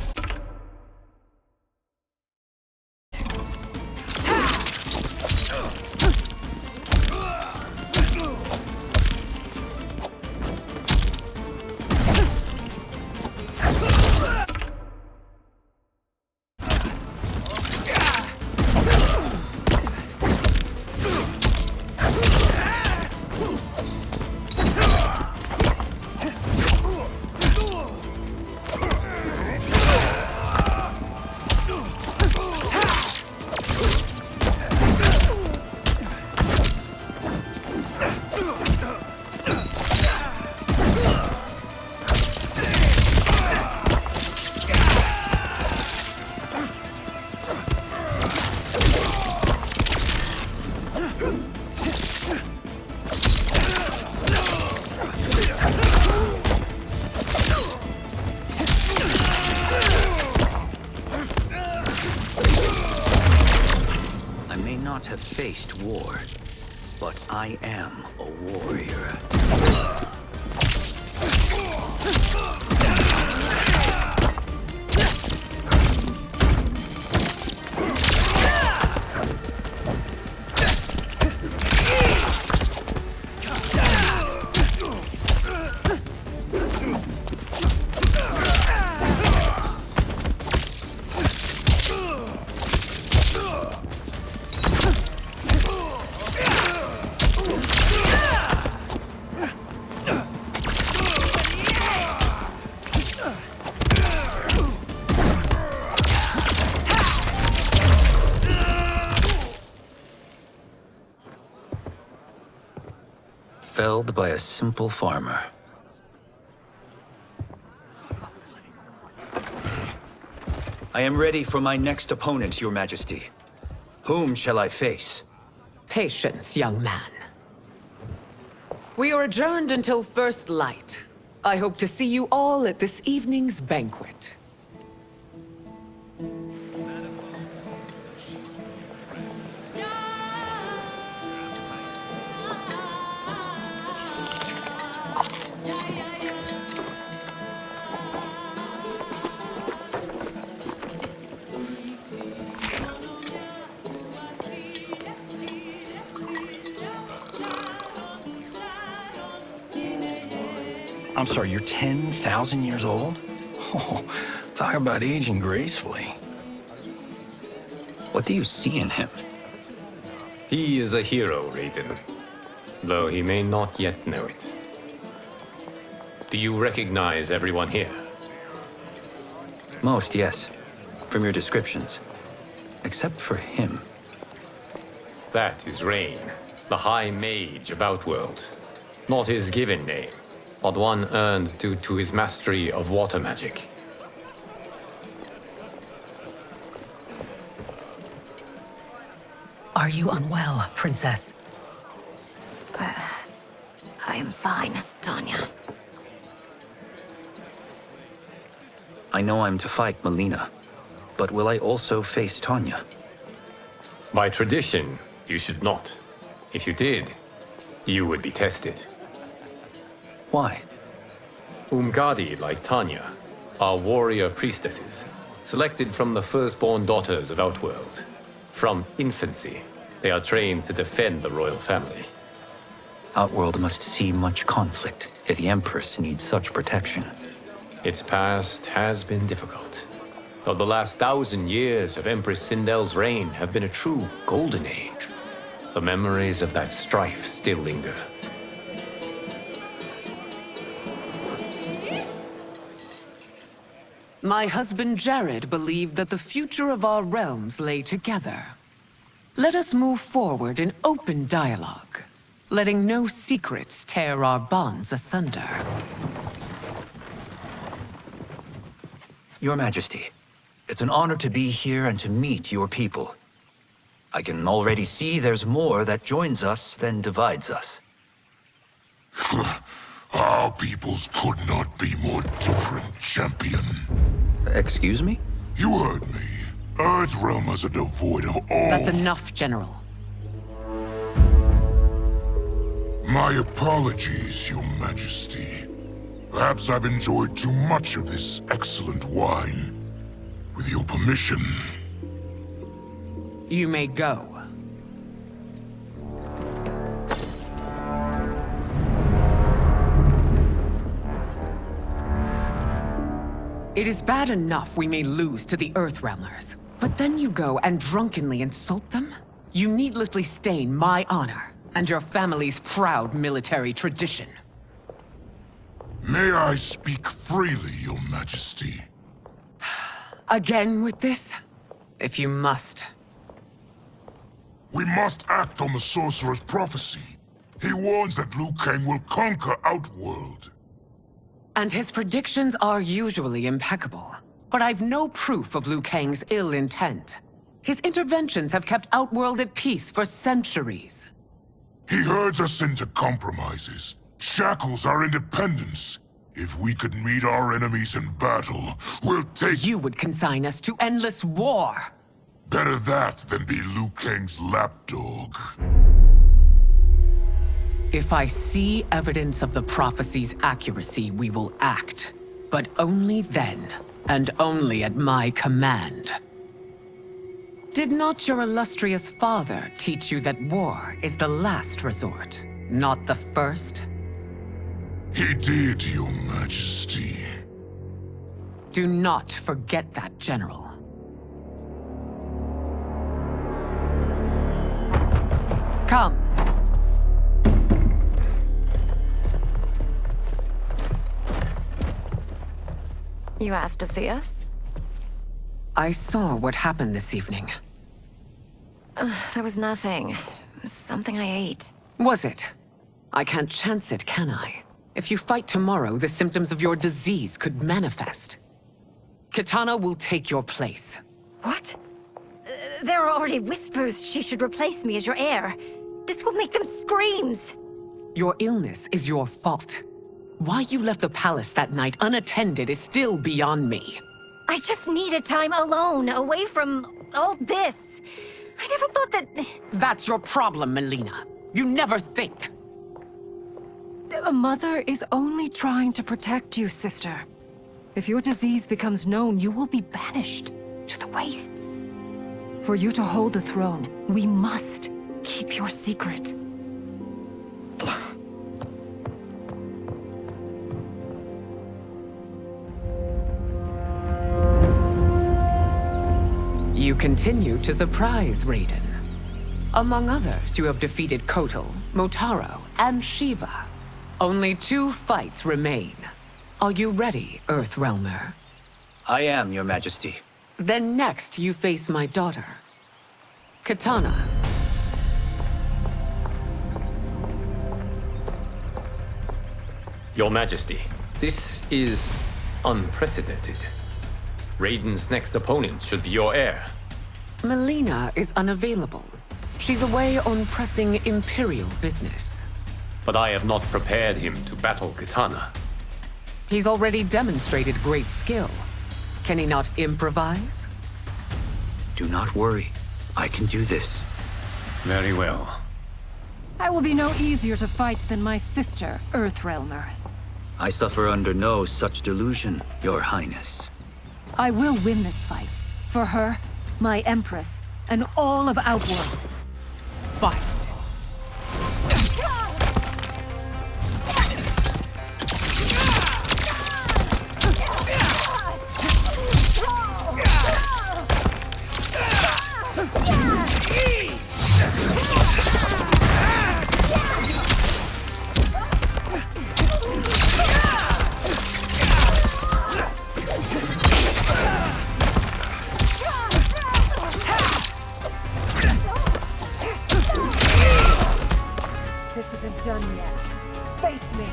Speaker 8: Have faced war, but I am a warrior. felled by a simple farmer. I am ready for my next opponent, Your Majesty. Whom shall I face?
Speaker 4: Patience, young man. We are adjourned until first light. I hope to see you all at this evening's banquet.
Speaker 14: I'm sorry, you're 10,000 years old? Oh, talk about aging gracefully.
Speaker 8: What do you see in him?
Speaker 19: He is a hero, Raiden. Though he may not yet know it. Do you recognize everyone here?
Speaker 8: Most, yes. From your descriptions. Except for him.
Speaker 19: That is Rain, the High Mage of Outworld. Not his given name, but one earned due to his mastery of water magic.
Speaker 22: Are you unwell, Princess?
Speaker 20: I am fine, Tanya.
Speaker 8: I know I'm to fight Melina, but will I also face Tanya?
Speaker 19: By tradition, you should not. If you did, you would be tested.
Speaker 8: Why?
Speaker 19: Umgadi, like Tanya, are warrior priestesses, selected from the firstborn daughters of Outworld. From infancy, they are trained to defend the royal family.
Speaker 8: Outworld must see much conflict if the Empress needs such protection.
Speaker 19: Its past has been difficult, though the last 1,000 years of Empress Sindel's reign have been a true golden age. The memories of that strife still linger.
Speaker 4: My husband Jared believed that the future of our realms lay together. Let us move forward in open dialogue, letting no secrets tear our bonds asunder.
Speaker 8: Your Majesty, it's an honor to be here and to meet your people. I can already see there's more that joins us than divides us.
Speaker 5: Our peoples could not be more different, champion.
Speaker 8: Excuse me?
Speaker 5: You heard me. Earthrealm is devoid of all...
Speaker 4: That's enough, General.
Speaker 5: My apologies, Your Majesty. Perhaps I've enjoyed too much of this excellent wine. With your permission...
Speaker 4: You may go. It is bad enough we may lose to the Earthrealmers, but then you go and drunkenly insult them? You needlessly stain my honor and your family's proud military tradition.
Speaker 5: May I speak freely, Your Majesty?
Speaker 4: Again with this? If you must.
Speaker 5: We must act on the Sorcerer's prophecy. He warns that Liu Kang will conquer Outworld.
Speaker 4: And his predictions are usually impeccable. But I've no proof of Liu Kang's ill intent. His interventions have kept Outworld at peace for centuries.
Speaker 5: He herds us into compromises, shackles our independence. If we could meet our enemies in battle, we'll take...
Speaker 4: You would consign us to endless war!
Speaker 5: Better that than be Liu Kang's lapdog.
Speaker 4: If I see evidence of the prophecy's accuracy, we will act. But only then, and only at my command. Did not your illustrious father teach you that war is the last resort, not the first?
Speaker 5: He did, Your Majesty.
Speaker 4: Do not forget that, General. Come.
Speaker 20: You asked to see us?
Speaker 4: I saw what happened this evening.
Speaker 20: There was nothing. Something I ate.
Speaker 4: Was it? I can't chance it, can I? If you fight tomorrow, the symptoms of your disease could manifest. Kitana will take your place.
Speaker 20: What? There are already whispers she should replace me as your heir. This will make them screams.
Speaker 4: Your illness is your fault. Why you left the palace that night unattended is still beyond me.
Speaker 20: I just needed time alone, away from all this. I never thought that...
Speaker 4: That's your problem, Melina. You never think.
Speaker 21: A mother is only trying to protect you, sister. If your disease becomes known, you will be banished to the wastes. For you to hold the throne, we must keep your secret.
Speaker 4: You continue to surprise Raiden. Among others, you have defeated Kotal, Motaro, and Shiva. Only 2 fights remain. Are you ready, Earthrealmer?
Speaker 8: I am, Your Majesty.
Speaker 4: Then next, you face my daughter, Kitana.
Speaker 19: Your Majesty, this is unprecedented. Raiden's next opponent should be your heir.
Speaker 4: Melina is unavailable. She's away on pressing Imperial business.
Speaker 19: But I have not prepared him to battle Kitana.
Speaker 4: He's already demonstrated great skill. Can he not improvise?
Speaker 8: Do not worry. I can do this.
Speaker 19: Very well.
Speaker 21: I will be no easier to fight than my sister, Earthrealmer.
Speaker 8: I suffer under no such delusion, Your Highness.
Speaker 21: I will win this fight. For her, my Empress, and all of Outworld. Fight! This isn't done yet. Face me!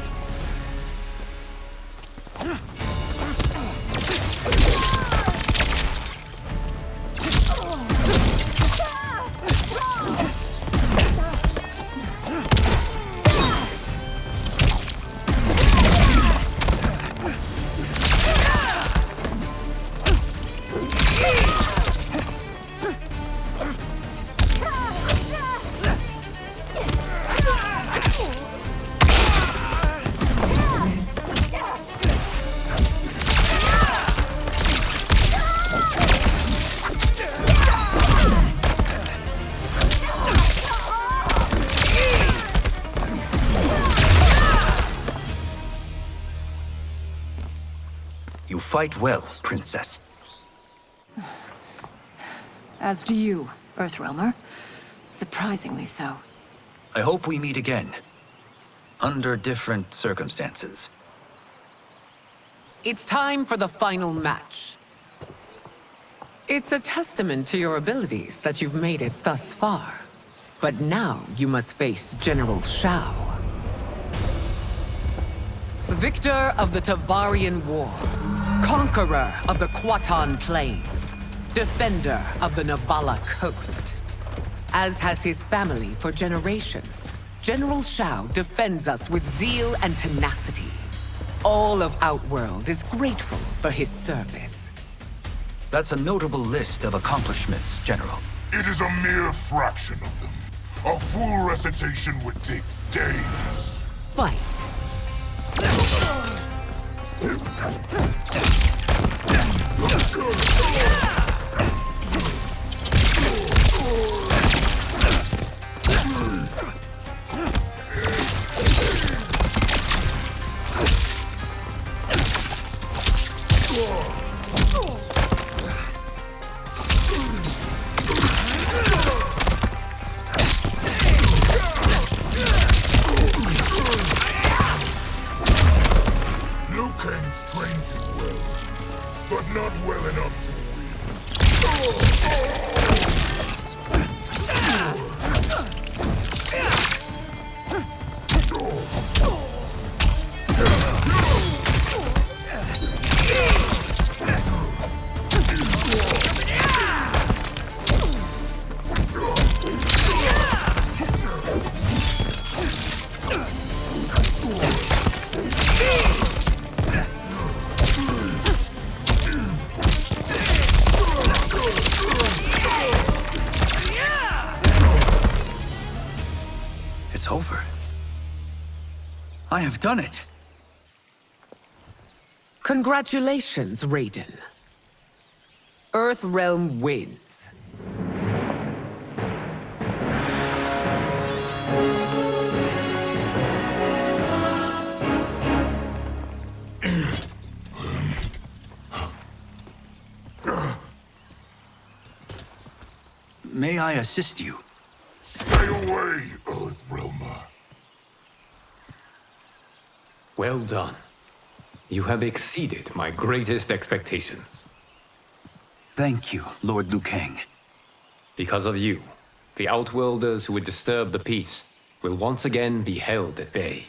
Speaker 8: You fight well, Princess.
Speaker 21: As do you, Earthrealmer. Surprisingly so.
Speaker 8: I hope we meet again. Under different circumstances.
Speaker 4: It's time for the final match. It's a testament to your abilities that you've made it thus far. But now you must face General Shao. Victor of the Tavarian War. Conqueror of the Quatan Plains. Defender of the Navala Coast. As has his family for generations, General Shao defends us with zeal and tenacity. All of Outworld is grateful for his service.
Speaker 8: That's a notable list of accomplishments, General.
Speaker 5: It is a mere fraction of them. A full recitation would take days.
Speaker 6: Fight!
Speaker 5: Liu Kang trains him well, but not well enough to win.
Speaker 8: I have done it!
Speaker 4: Congratulations, Raiden. Earthrealm wins.
Speaker 8: May I assist you?
Speaker 5: Stay away, Earthrealmer.
Speaker 19: Well done. You have exceeded my greatest expectations.
Speaker 8: Thank you, Lord Liu Kang.
Speaker 19: Because of you, the Outworlders who would disturb the peace will once again be held at bay.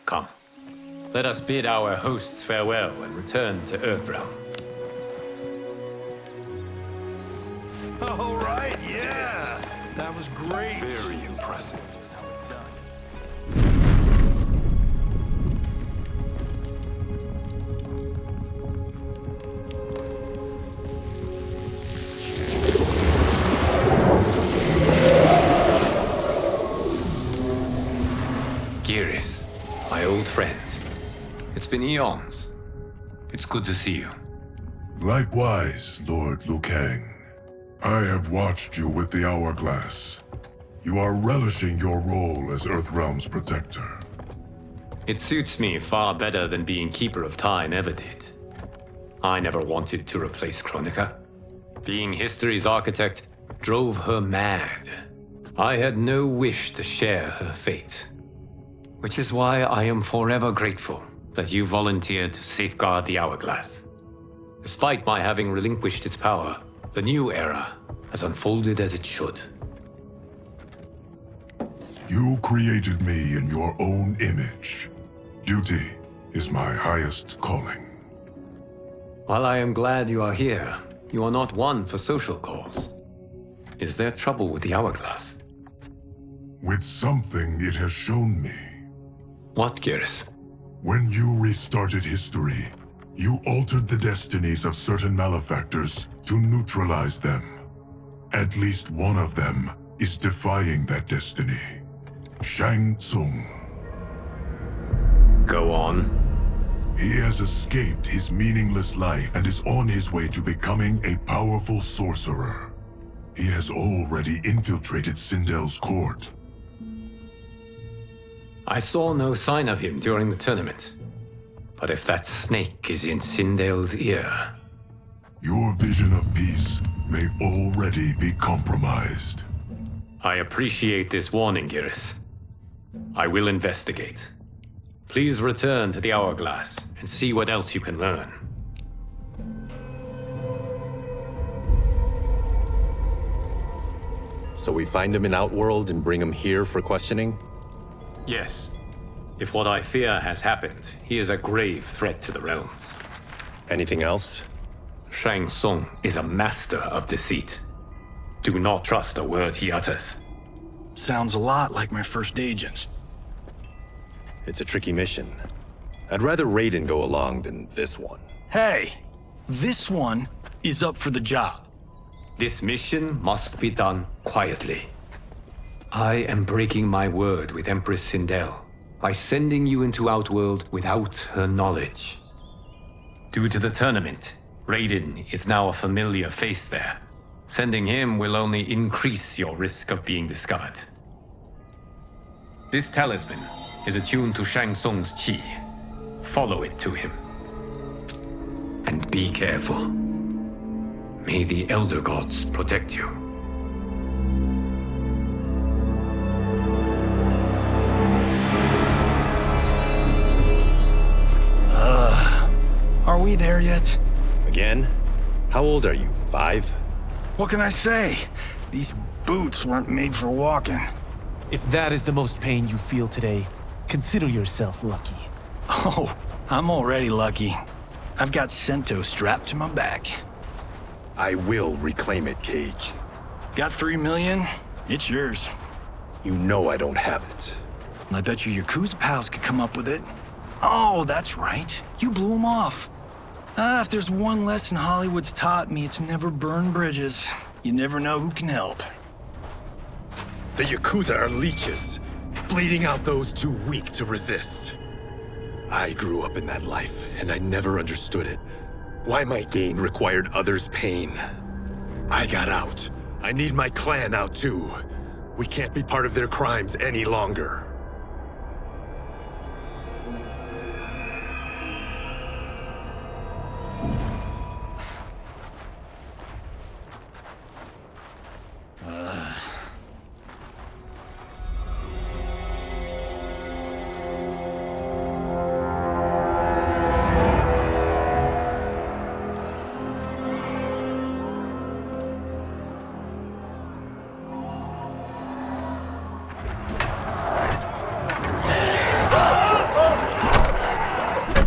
Speaker 19: Come, let us bid our hosts farewell and return to Earthrealm.
Speaker 12: All right, yeah! That was great!
Speaker 18: Very impressive.
Speaker 12: Here's how it's done.
Speaker 19: Geras, my old friend. It's been eons. It's good to see you.
Speaker 10: Likewise, Lord Liu Kang. I have watched you with the Hourglass. You are relishing your role as Earthrealm's protector.
Speaker 19: It suits me far better than being Keeper of Time ever did. I never wanted to replace Chronica. Being history's architect drove her mad. I had no wish to share her fate. Which is why I am forever grateful that you volunteered to safeguard the Hourglass. Despite my having relinquished its power, the new era has unfolded as it should.
Speaker 10: You created me in your own image. Duty is my highest calling.
Speaker 19: While I am glad you are here, you are not one for social calls. Is there trouble with the Hourglass?
Speaker 10: With something it has shown me.
Speaker 19: What, Geras?
Speaker 10: When you restarted history, you altered the destinies of certain malefactors to neutralize them. At least one of them is defying that destiny. Shang Tsung.
Speaker 19: Go on.
Speaker 10: He has escaped his meaningless life and is on his way to becoming a powerful sorcerer. He has already infiltrated Sindel's court.
Speaker 19: I saw no sign of him during the tournament. But if that snake is in Sindel's ear...
Speaker 10: Your vision of peace may already be compromised.
Speaker 19: I appreciate this warning, Geras. I will investigate. Please return to the Hourglass and see what else you can learn.
Speaker 18: So we find him in Outworld and bring him here for questioning?
Speaker 19: Yes. If what I fear has happened, he is a grave threat to the realms.
Speaker 18: Anything else?
Speaker 19: Shang Tsung is a master of deceit. Do not trust a word he utters.
Speaker 14: Sounds a lot like my first agents.
Speaker 18: It's a tricky mission. I'd rather Raiden go along than this one.
Speaker 14: Hey, this one is up for the job.
Speaker 19: This mission must be done quietly. I am breaking my word with Empress Sindel by sending you into Outworld without her knowledge. Due to the tournament, Raiden is now a familiar face there. Sending him will only increase your risk of being discovered. This talisman is attuned to Shang Tsung's chi. Follow it to him. And be careful. May the Elder Gods protect you.
Speaker 14: Are we there yet?
Speaker 18: Again? How old are you? 5?
Speaker 14: What can I say? These boots weren't made for walking.
Speaker 9: If that is the most pain you feel today, consider yourself lucky.
Speaker 14: Oh, I'm already lucky. I've got Sento strapped to my back.
Speaker 18: I will reclaim it, Cage.
Speaker 14: Got 3 million? It's yours.
Speaker 18: You know I don't have it.
Speaker 14: I bet your Yakuza pals could come up with it. Oh, that's right. You blew them off. If there's one lesson Hollywood's taught me, it's never burn bridges. You never know who can help.
Speaker 18: The Yakuza are leeches, bleeding out those too weak to resist. I grew up in that life, and I never understood it. Why my gain required others' pain. I got out. I need my clan out too. We can't be part of their crimes any longer.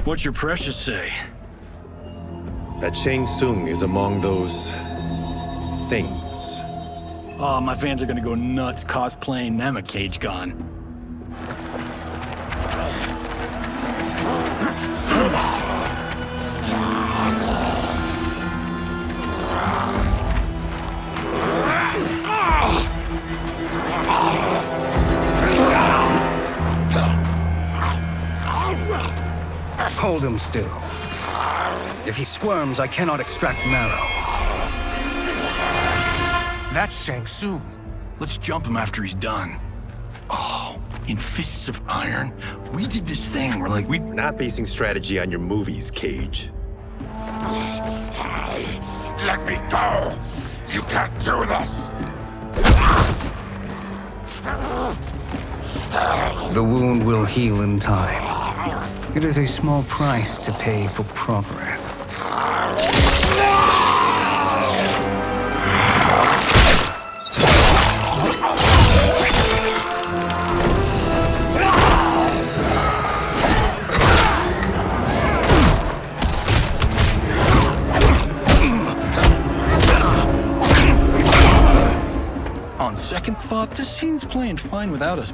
Speaker 12: What's your precious say?
Speaker 18: That Shang Tsung is among those... things.
Speaker 12: Oh, my fans are gonna go nuts cosplaying them a Cage Gun.
Speaker 7: Hold him still. If he squirms, I cannot extract marrow.
Speaker 12: That's Shang Tsung. Let's jump him after he's done. Oh, in Fists of Iron, we did this thing where like
Speaker 18: We're not basing strategy on your movies, Cage.
Speaker 15: Let me go! You can't do this!
Speaker 7: The wound will heal in time. It is a small price to pay for progress.
Speaker 12: On second thought, this scene's playing fine without us.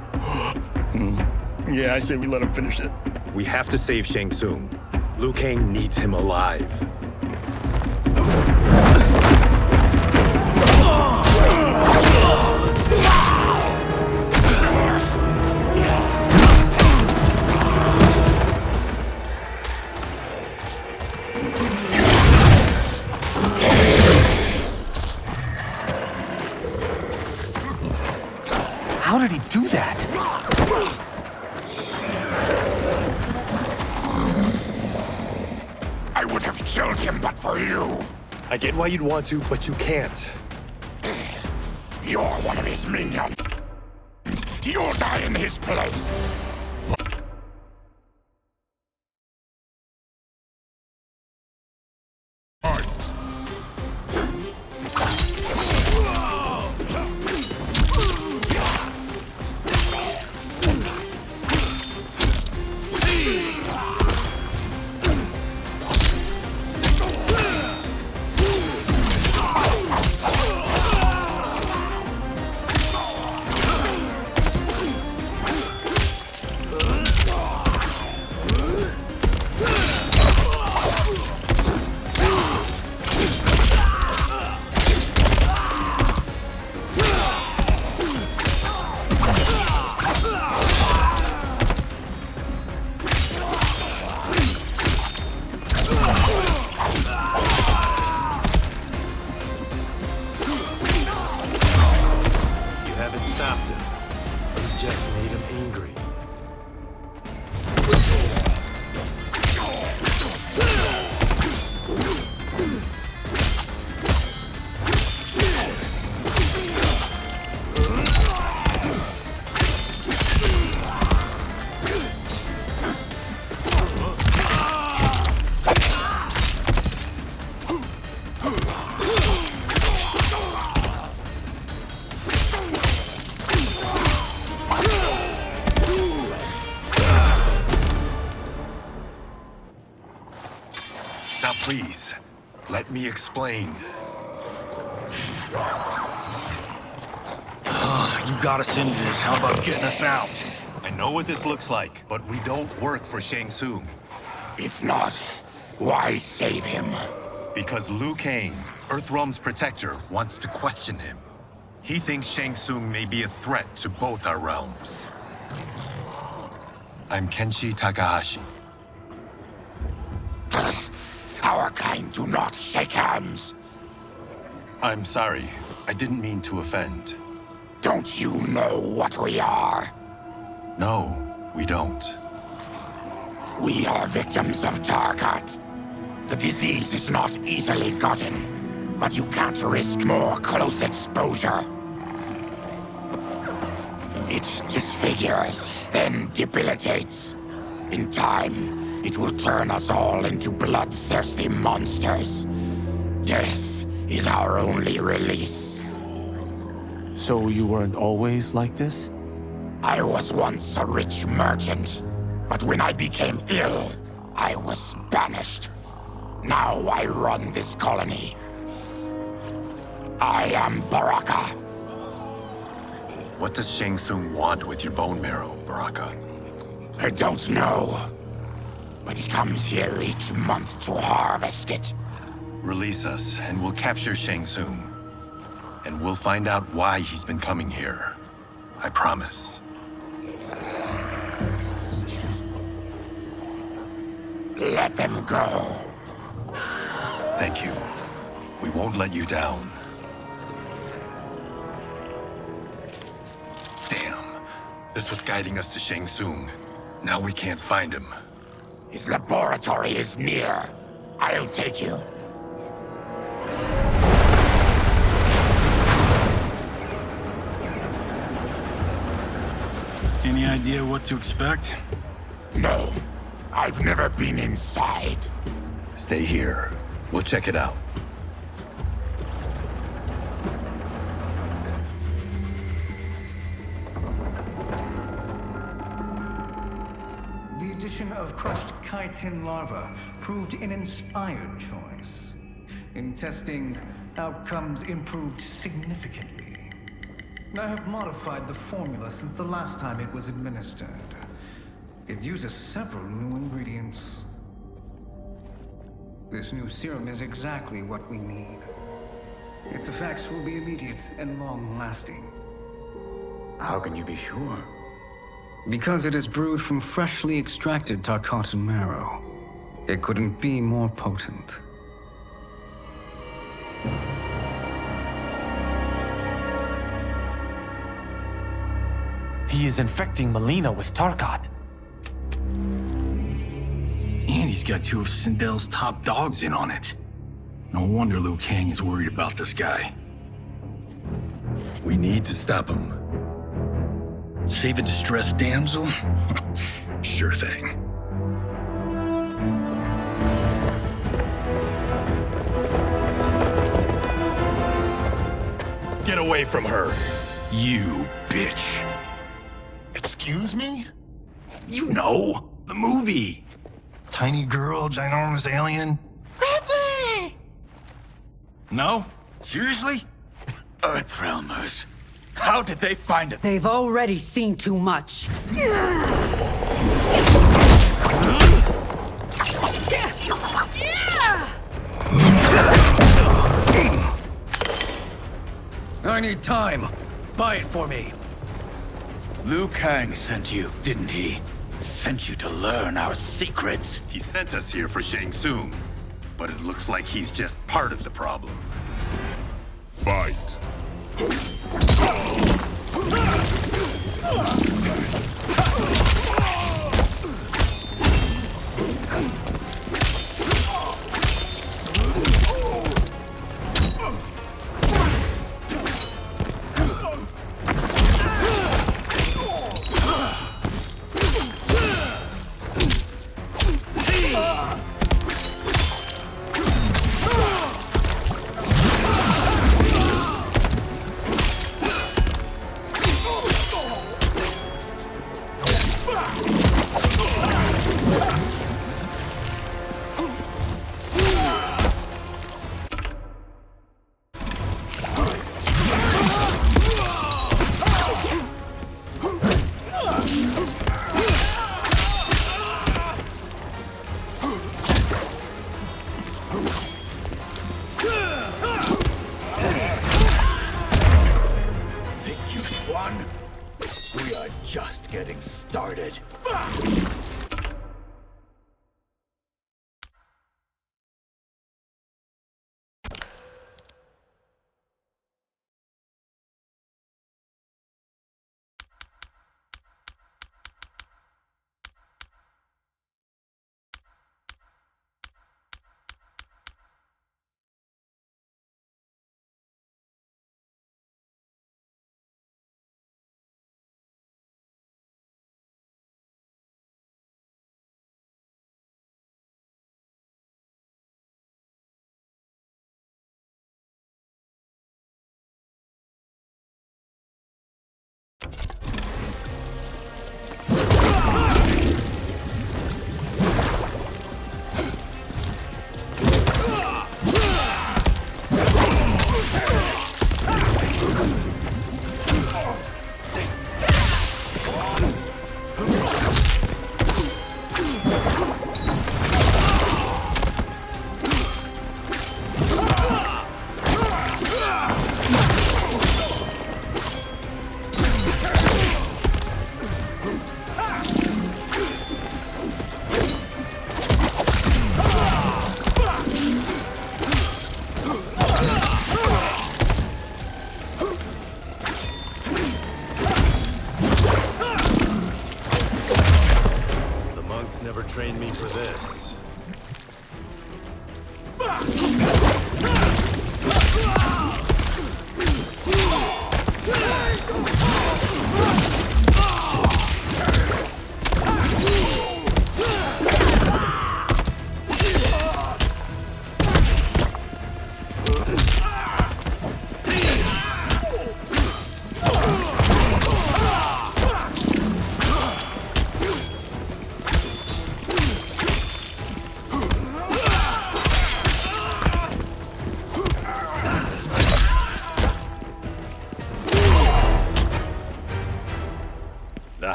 Speaker 12: Yeah, I say we let him finish it.
Speaker 18: We have to save Shang Tsung. Liu Kang needs him alive.
Speaker 7: How did he do that?
Speaker 15: I would have killed him but for you.
Speaker 18: I get why you'd want to, but you can't.
Speaker 15: You're one of his minions. You'll die in his place.
Speaker 18: Please, let me explain.
Speaker 12: You got us into this. How about getting us out?
Speaker 18: I know what this looks like, but we don't work for Shang Tsung.
Speaker 15: If not, why save him?
Speaker 18: Because Liu Kang, Earthrealm's protector, wants to question him. He thinks Shang Tsung may be a threat to both our realms. I'm Kenshi Takahashi.
Speaker 15: Our kind do not shake hands.
Speaker 18: I'm sorry. I didn't mean to offend.
Speaker 15: Don't you know what we are?
Speaker 18: No, we don't.
Speaker 15: We are victims of Tarkat. The disease is not easily gotten, but you can't risk more close exposure. It disfigures, then debilitates. In time, it will turn us all into bloodthirsty monsters. Death is our only release.
Speaker 9: So you weren't always like this?
Speaker 15: I was once a rich merchant, but when I became ill, I was banished. Now I run this colony. I am Baraka.
Speaker 18: What does Shang Tsung want with your bone marrow, Baraka?
Speaker 15: I don't know. But he comes here each month to harvest it.
Speaker 18: Release us, and we'll capture Shang Tsung. And we'll find out why he's been coming here. I promise.
Speaker 15: Let them go.
Speaker 18: Thank you. We won't let you down. Damn. This was guiding us to Shang Tsung. Now we can't find him.
Speaker 15: His laboratory is near. I'll take you.
Speaker 12: Any idea what to expect?
Speaker 15: No. I've never been inside.
Speaker 18: Stay here. We'll check it out.
Speaker 11: The addition of crushed chitin larva proved an inspired choice. In testing, outcomes improved significantly. I have modified the formula since the last time it was administered. It uses several new ingredients. This new serum is exactly what we need. Its effects will be immediate and long-lasting.
Speaker 14: How can you be sure?
Speaker 11: Because it is brewed from freshly extracted Tarkatan marrow. It couldn't be more potent.
Speaker 9: He is infecting Melina with Tarkat.
Speaker 12: And he's got two of Sindel's top dogs in on it. No wonder Liu Kang is worried about this guy.
Speaker 18: We need to stop him.
Speaker 12: Save a distressed damsel? Sure thing.
Speaker 18: Get away from her!
Speaker 12: You bitch.
Speaker 15: Excuse me?
Speaker 12: You know, the movie.
Speaker 14: Tiny girl, ginormous alien.
Speaker 12: Ripley! No? Seriously?
Speaker 15: Earthrealmers. How did they find it?
Speaker 21: They've already seen too much.
Speaker 11: I need time. Buy it for me.
Speaker 15: Liu Kang sent you, didn't he? Sent you to learn our secrets.
Speaker 18: He sent us here for Shang Tsung, but it looks like he's just part of the problem.
Speaker 10: Fight.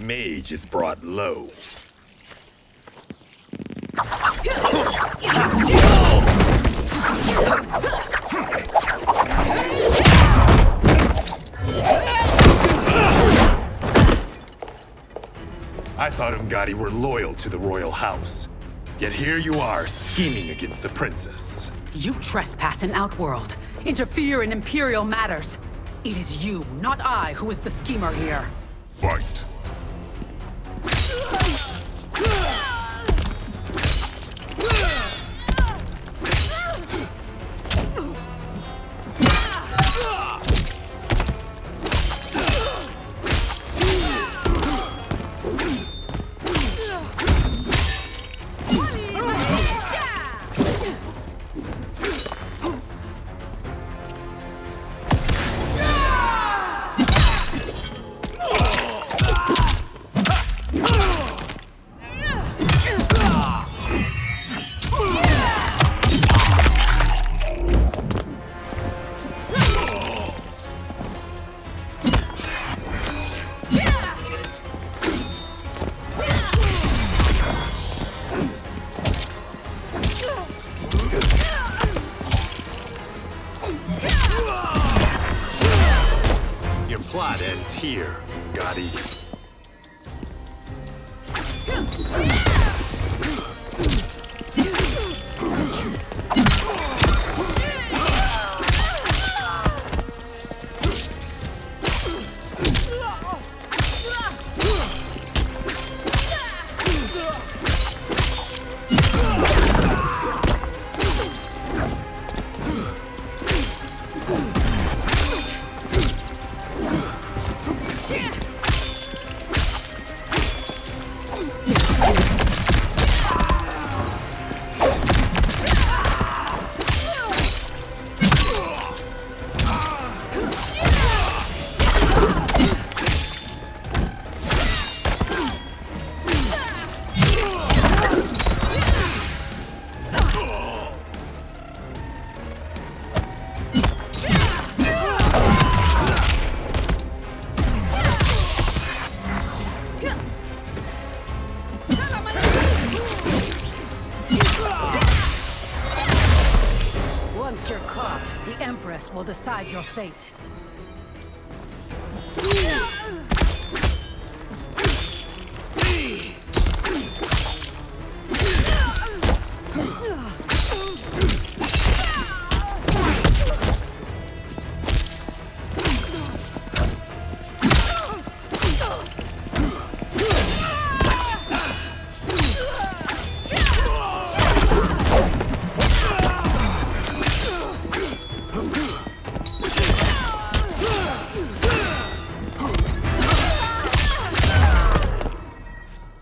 Speaker 18: mage is brought low. I thought Umgadi were loyal to the royal house. Yet here you are, scheming against the princess.
Speaker 22: You trespass in Outworld, interfere in Imperial matters. It is you, not I, who is the schemer here.
Speaker 10: Fight.
Speaker 18: Plot ends here, Gotti.
Speaker 22: Once you're caught, the Empress will decide your fate.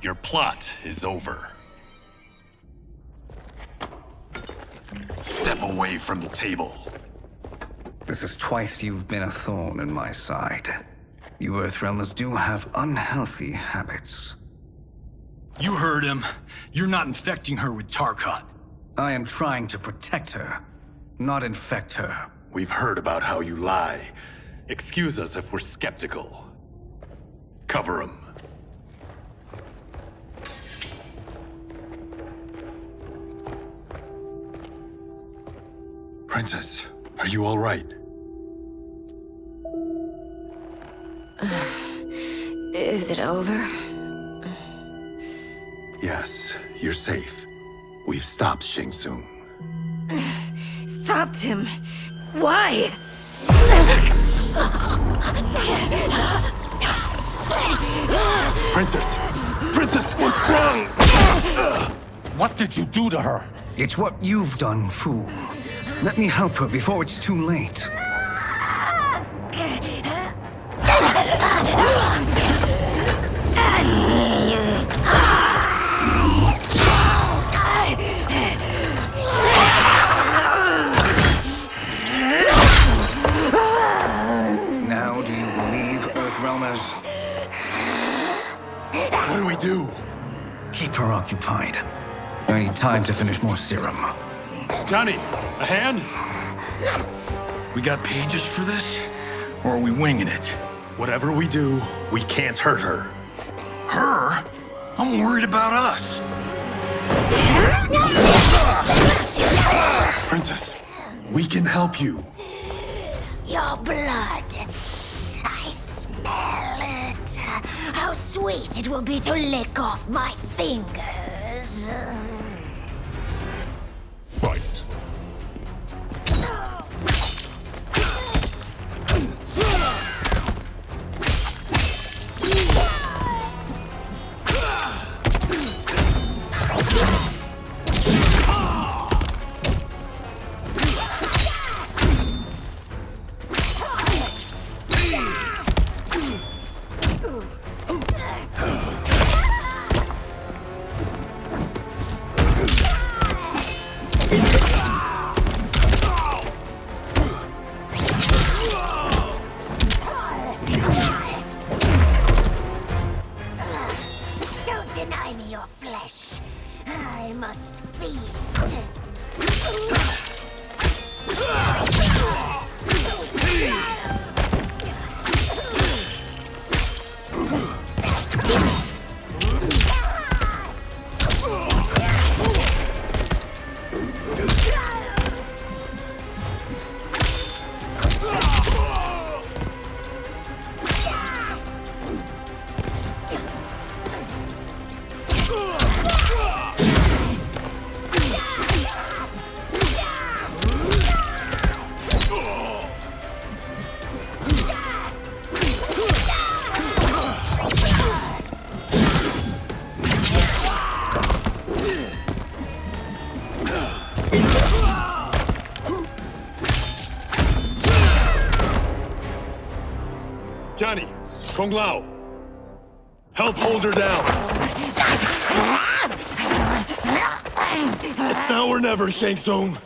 Speaker 18: Your plot is over. Step away from the table.
Speaker 14: This is twice you've been a thorn in my side. You Earthrealmers do have unhealthy habits.
Speaker 12: You heard him. You're not infecting her with Tarkat.
Speaker 14: I am trying to protect her, not infect her.
Speaker 18: We've heard about how you lie. Excuse us if we're skeptical. Cover him. Princess, are you all right?
Speaker 20: Is it over?
Speaker 18: Yes, you're safe. We've stopped Shang Tsung.
Speaker 20: Stopped him? Why?
Speaker 18: Princess! Princess, what's wrong?
Speaker 14: What did you do to her? It's what you've done, fool. Let me help her before it's too late. Now do you believe, Earthrealmers?
Speaker 18: What do we do?
Speaker 14: Keep her occupied. I need time to finish more serum.
Speaker 18: Johnny, a hand?
Speaker 12: We got pages for this? Or are we winging it?
Speaker 18: Whatever we do, we can't hurt her.
Speaker 14: Her? I'm worried about us.
Speaker 18: Princess, we can help you.
Speaker 13: Your blood. I smell it. How sweet it will be to lick off my fingers.
Speaker 10: Fight.
Speaker 13: Don't deny me your flesh. I must feed.
Speaker 18: Johnny, Kung Lao, help hold her down. It's now or never, Shang Tsung.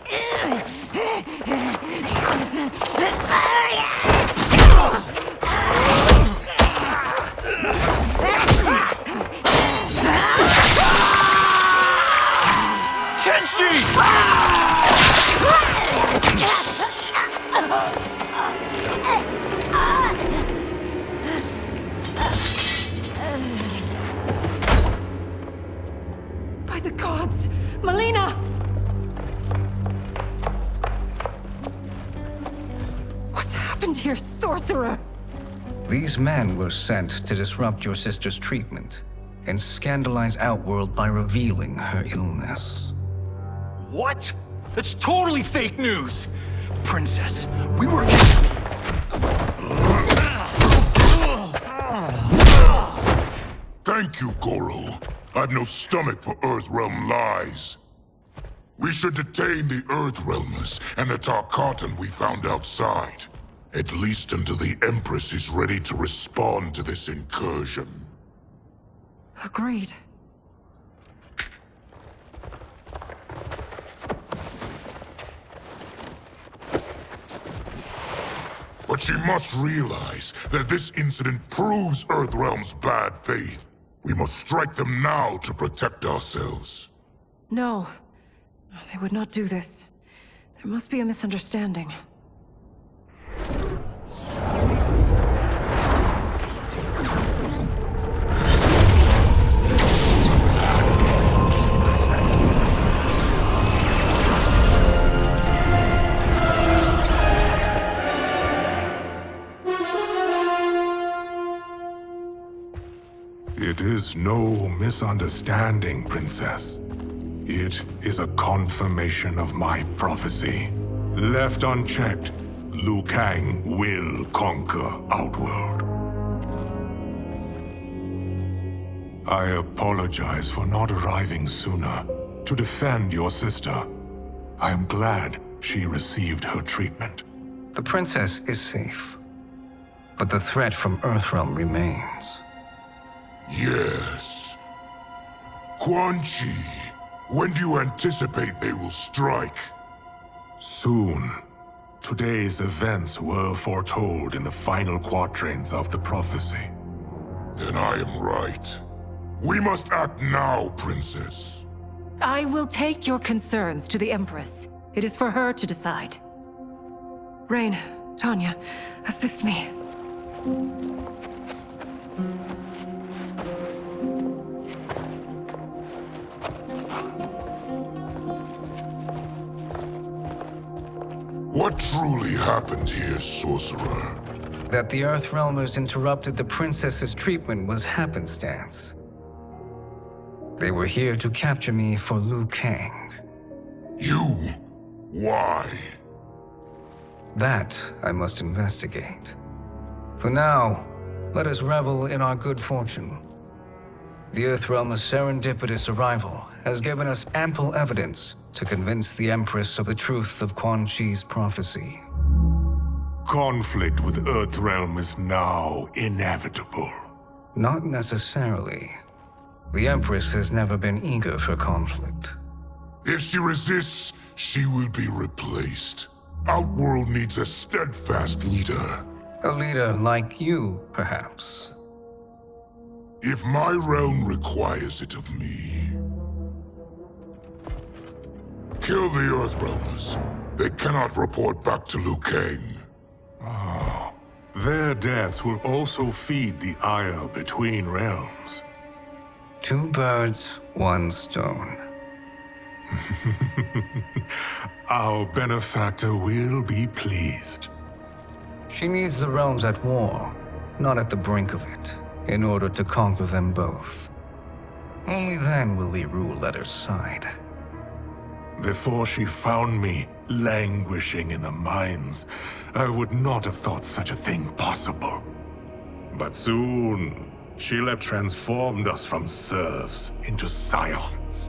Speaker 21: By the gods! Melina! What's happened here, sorcerer?
Speaker 16: These men were sent to disrupt your sister's treatment and scandalize Outworld by revealing her illness.
Speaker 14: What? That's totally fake news! Princess, we were...
Speaker 5: Thank you, Goro. I've no stomach for Earthrealm lies. We should detain the Earthrealmers and the Tarkatan we found outside. At least until the Empress is ready to respond to this incursion.
Speaker 21: Agreed.
Speaker 5: But she must realize that this incident proves Earthrealm's bad faith. We must strike them now to protect ourselves.
Speaker 21: No. They would not do this. There must be a misunderstanding.
Speaker 10: It is no misunderstanding, Princess. It is a confirmation of my prophecy. Left unchecked, Liu Kang will conquer Outworld. I apologize for not arriving sooner to defend your sister. I am glad she received her treatment.
Speaker 16: The princess is safe, but the threat from Earthrealm remains.
Speaker 5: Yes. Quan Chi, when do you anticipate they will strike?
Speaker 10: Soon. Today's events were foretold in the final quatrains of the prophecy.
Speaker 5: Then I am right. We must act now, Princess.
Speaker 21: I will take your concerns to the Empress. It is for her to decide. Rain, Tanya, assist me.
Speaker 10: What truly happened here, sorcerer?
Speaker 16: That the Earthrealmers interrupted the princess's treatment was happenstance. They were here to capture me for Liu Kang.
Speaker 10: You? Why?
Speaker 16: That I must investigate. For now, let us revel in our good fortune. The Earthrealm's serendipitous arrival has given us ample evidence to convince the Empress of the truth of Quan Chi's prophecy.
Speaker 10: Conflict with Earthrealm is now inevitable.
Speaker 16: Not necessarily. The Empress has never been eager for conflict.
Speaker 10: If she resists, she will be replaced. Outworld needs a steadfast leader.
Speaker 16: A leader like you, perhaps.
Speaker 10: If my realm requires it of me. Kill the Earthrealmers. They cannot report back to Liu Kang.
Speaker 2: Their deaths will also feed the ire between realms.
Speaker 16: 2 birds, 1 stone.
Speaker 2: Our benefactor will be pleased.
Speaker 16: She needs the realms at war, not at the brink of it, in order to conquer them both. Only then will we rule at her side.
Speaker 2: Before she found me languishing in the mines, I would not have thought such a thing possible. But soon, she'll have transformed us from serfs into scions.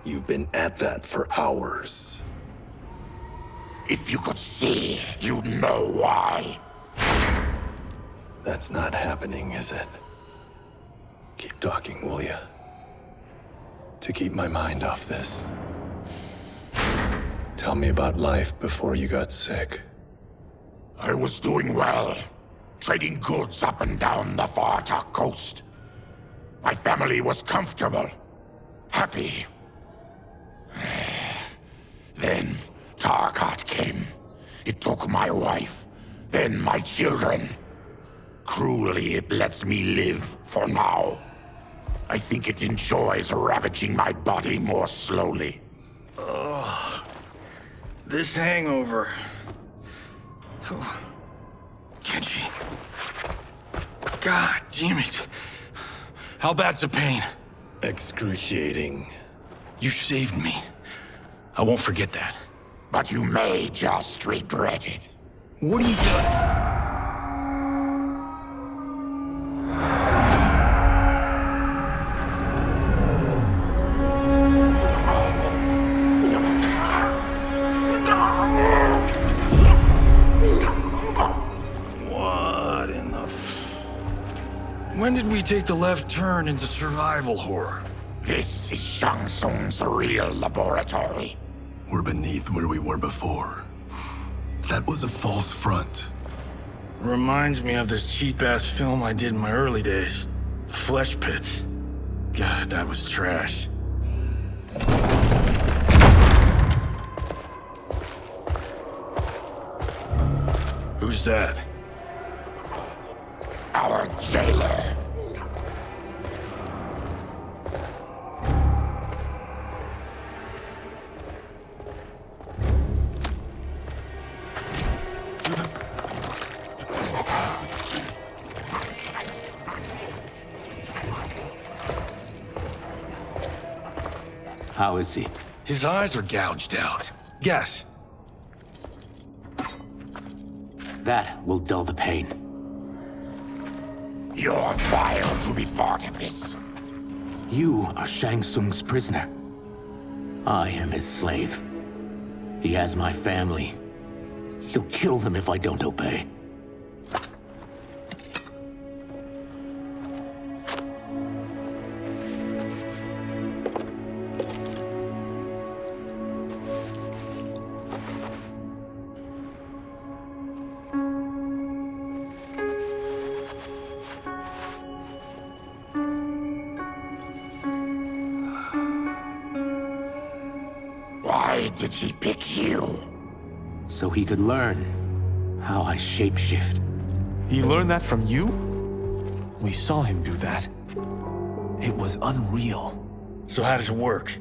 Speaker 2: You've been at that for hours.
Speaker 15: If you could see, you'd know why.
Speaker 2: That's not happening, is it? Keep talking, will ya? To keep my mind off this. Tell me about life before you got sick.
Speaker 15: I was doing well, trading goods up and down the ZOTAC coast. My family was comfortable, happy. Then Tarkat came. It took my wife, then my children. Cruelly, it lets me live for now. I think it enjoys ravaging my body more slowly.
Speaker 14: Ugh. This hangover. Kenji. God damn it. How bad's the pain?
Speaker 2: Excruciating.
Speaker 14: You saved me. I won't forget that.
Speaker 15: But you may just regret it.
Speaker 14: What are you doing? What in the... When did we take the left turn into survival horror?
Speaker 15: This is Shang Tsung's real laboratory.
Speaker 2: We're beneath where we were before. That was a false front.
Speaker 14: Reminds me of this cheap-ass film I did in my early days. Flesh Pits. God, that was trash. Who's that?
Speaker 15: Our jailer.
Speaker 14: How is he? His eyes are gouged out. Guess.
Speaker 3: That will dull the pain.
Speaker 15: You're vile to be part of this.
Speaker 3: You are Shang Tsung's prisoner. I am his slave. He has my family. He'll kill them if I don't obey.
Speaker 15: did he pick you?
Speaker 3: So he could learn how I shapeshift.
Speaker 9: He learned that from you? We saw him do that. It was unreal.
Speaker 14: So how does it work?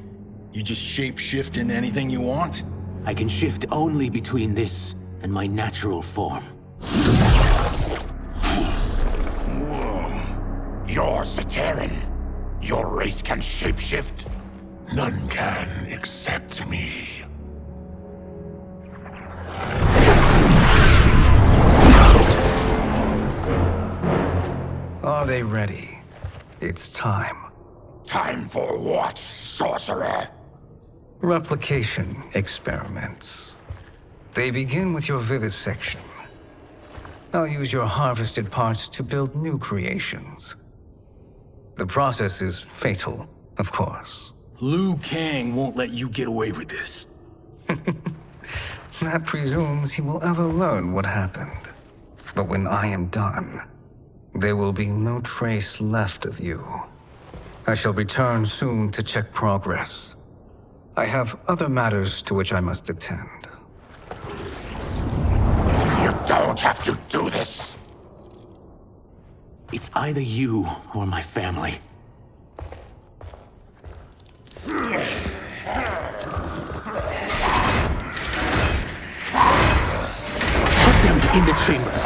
Speaker 14: You just shapeshift into anything you want?
Speaker 3: I can shift only between this and my natural form.
Speaker 15: You're Zateran. Your race can shapeshift?
Speaker 10: None can except me.
Speaker 16: Are they ready? It's time.
Speaker 15: Time for what, sorcerer?
Speaker 16: Replication experiments. They begin with your vivisection. I'll use your harvested parts to build new creations. The process is fatal, of course.
Speaker 14: Liu Kang won't let you get away with this.
Speaker 16: That presumes he will ever learn what happened. But when I am done, there will be no trace left of you. I shall return soon to check progress. I have other matters to which I must attend.
Speaker 15: You don't have to do this!
Speaker 3: It's either you or my family. Put them in the chambers.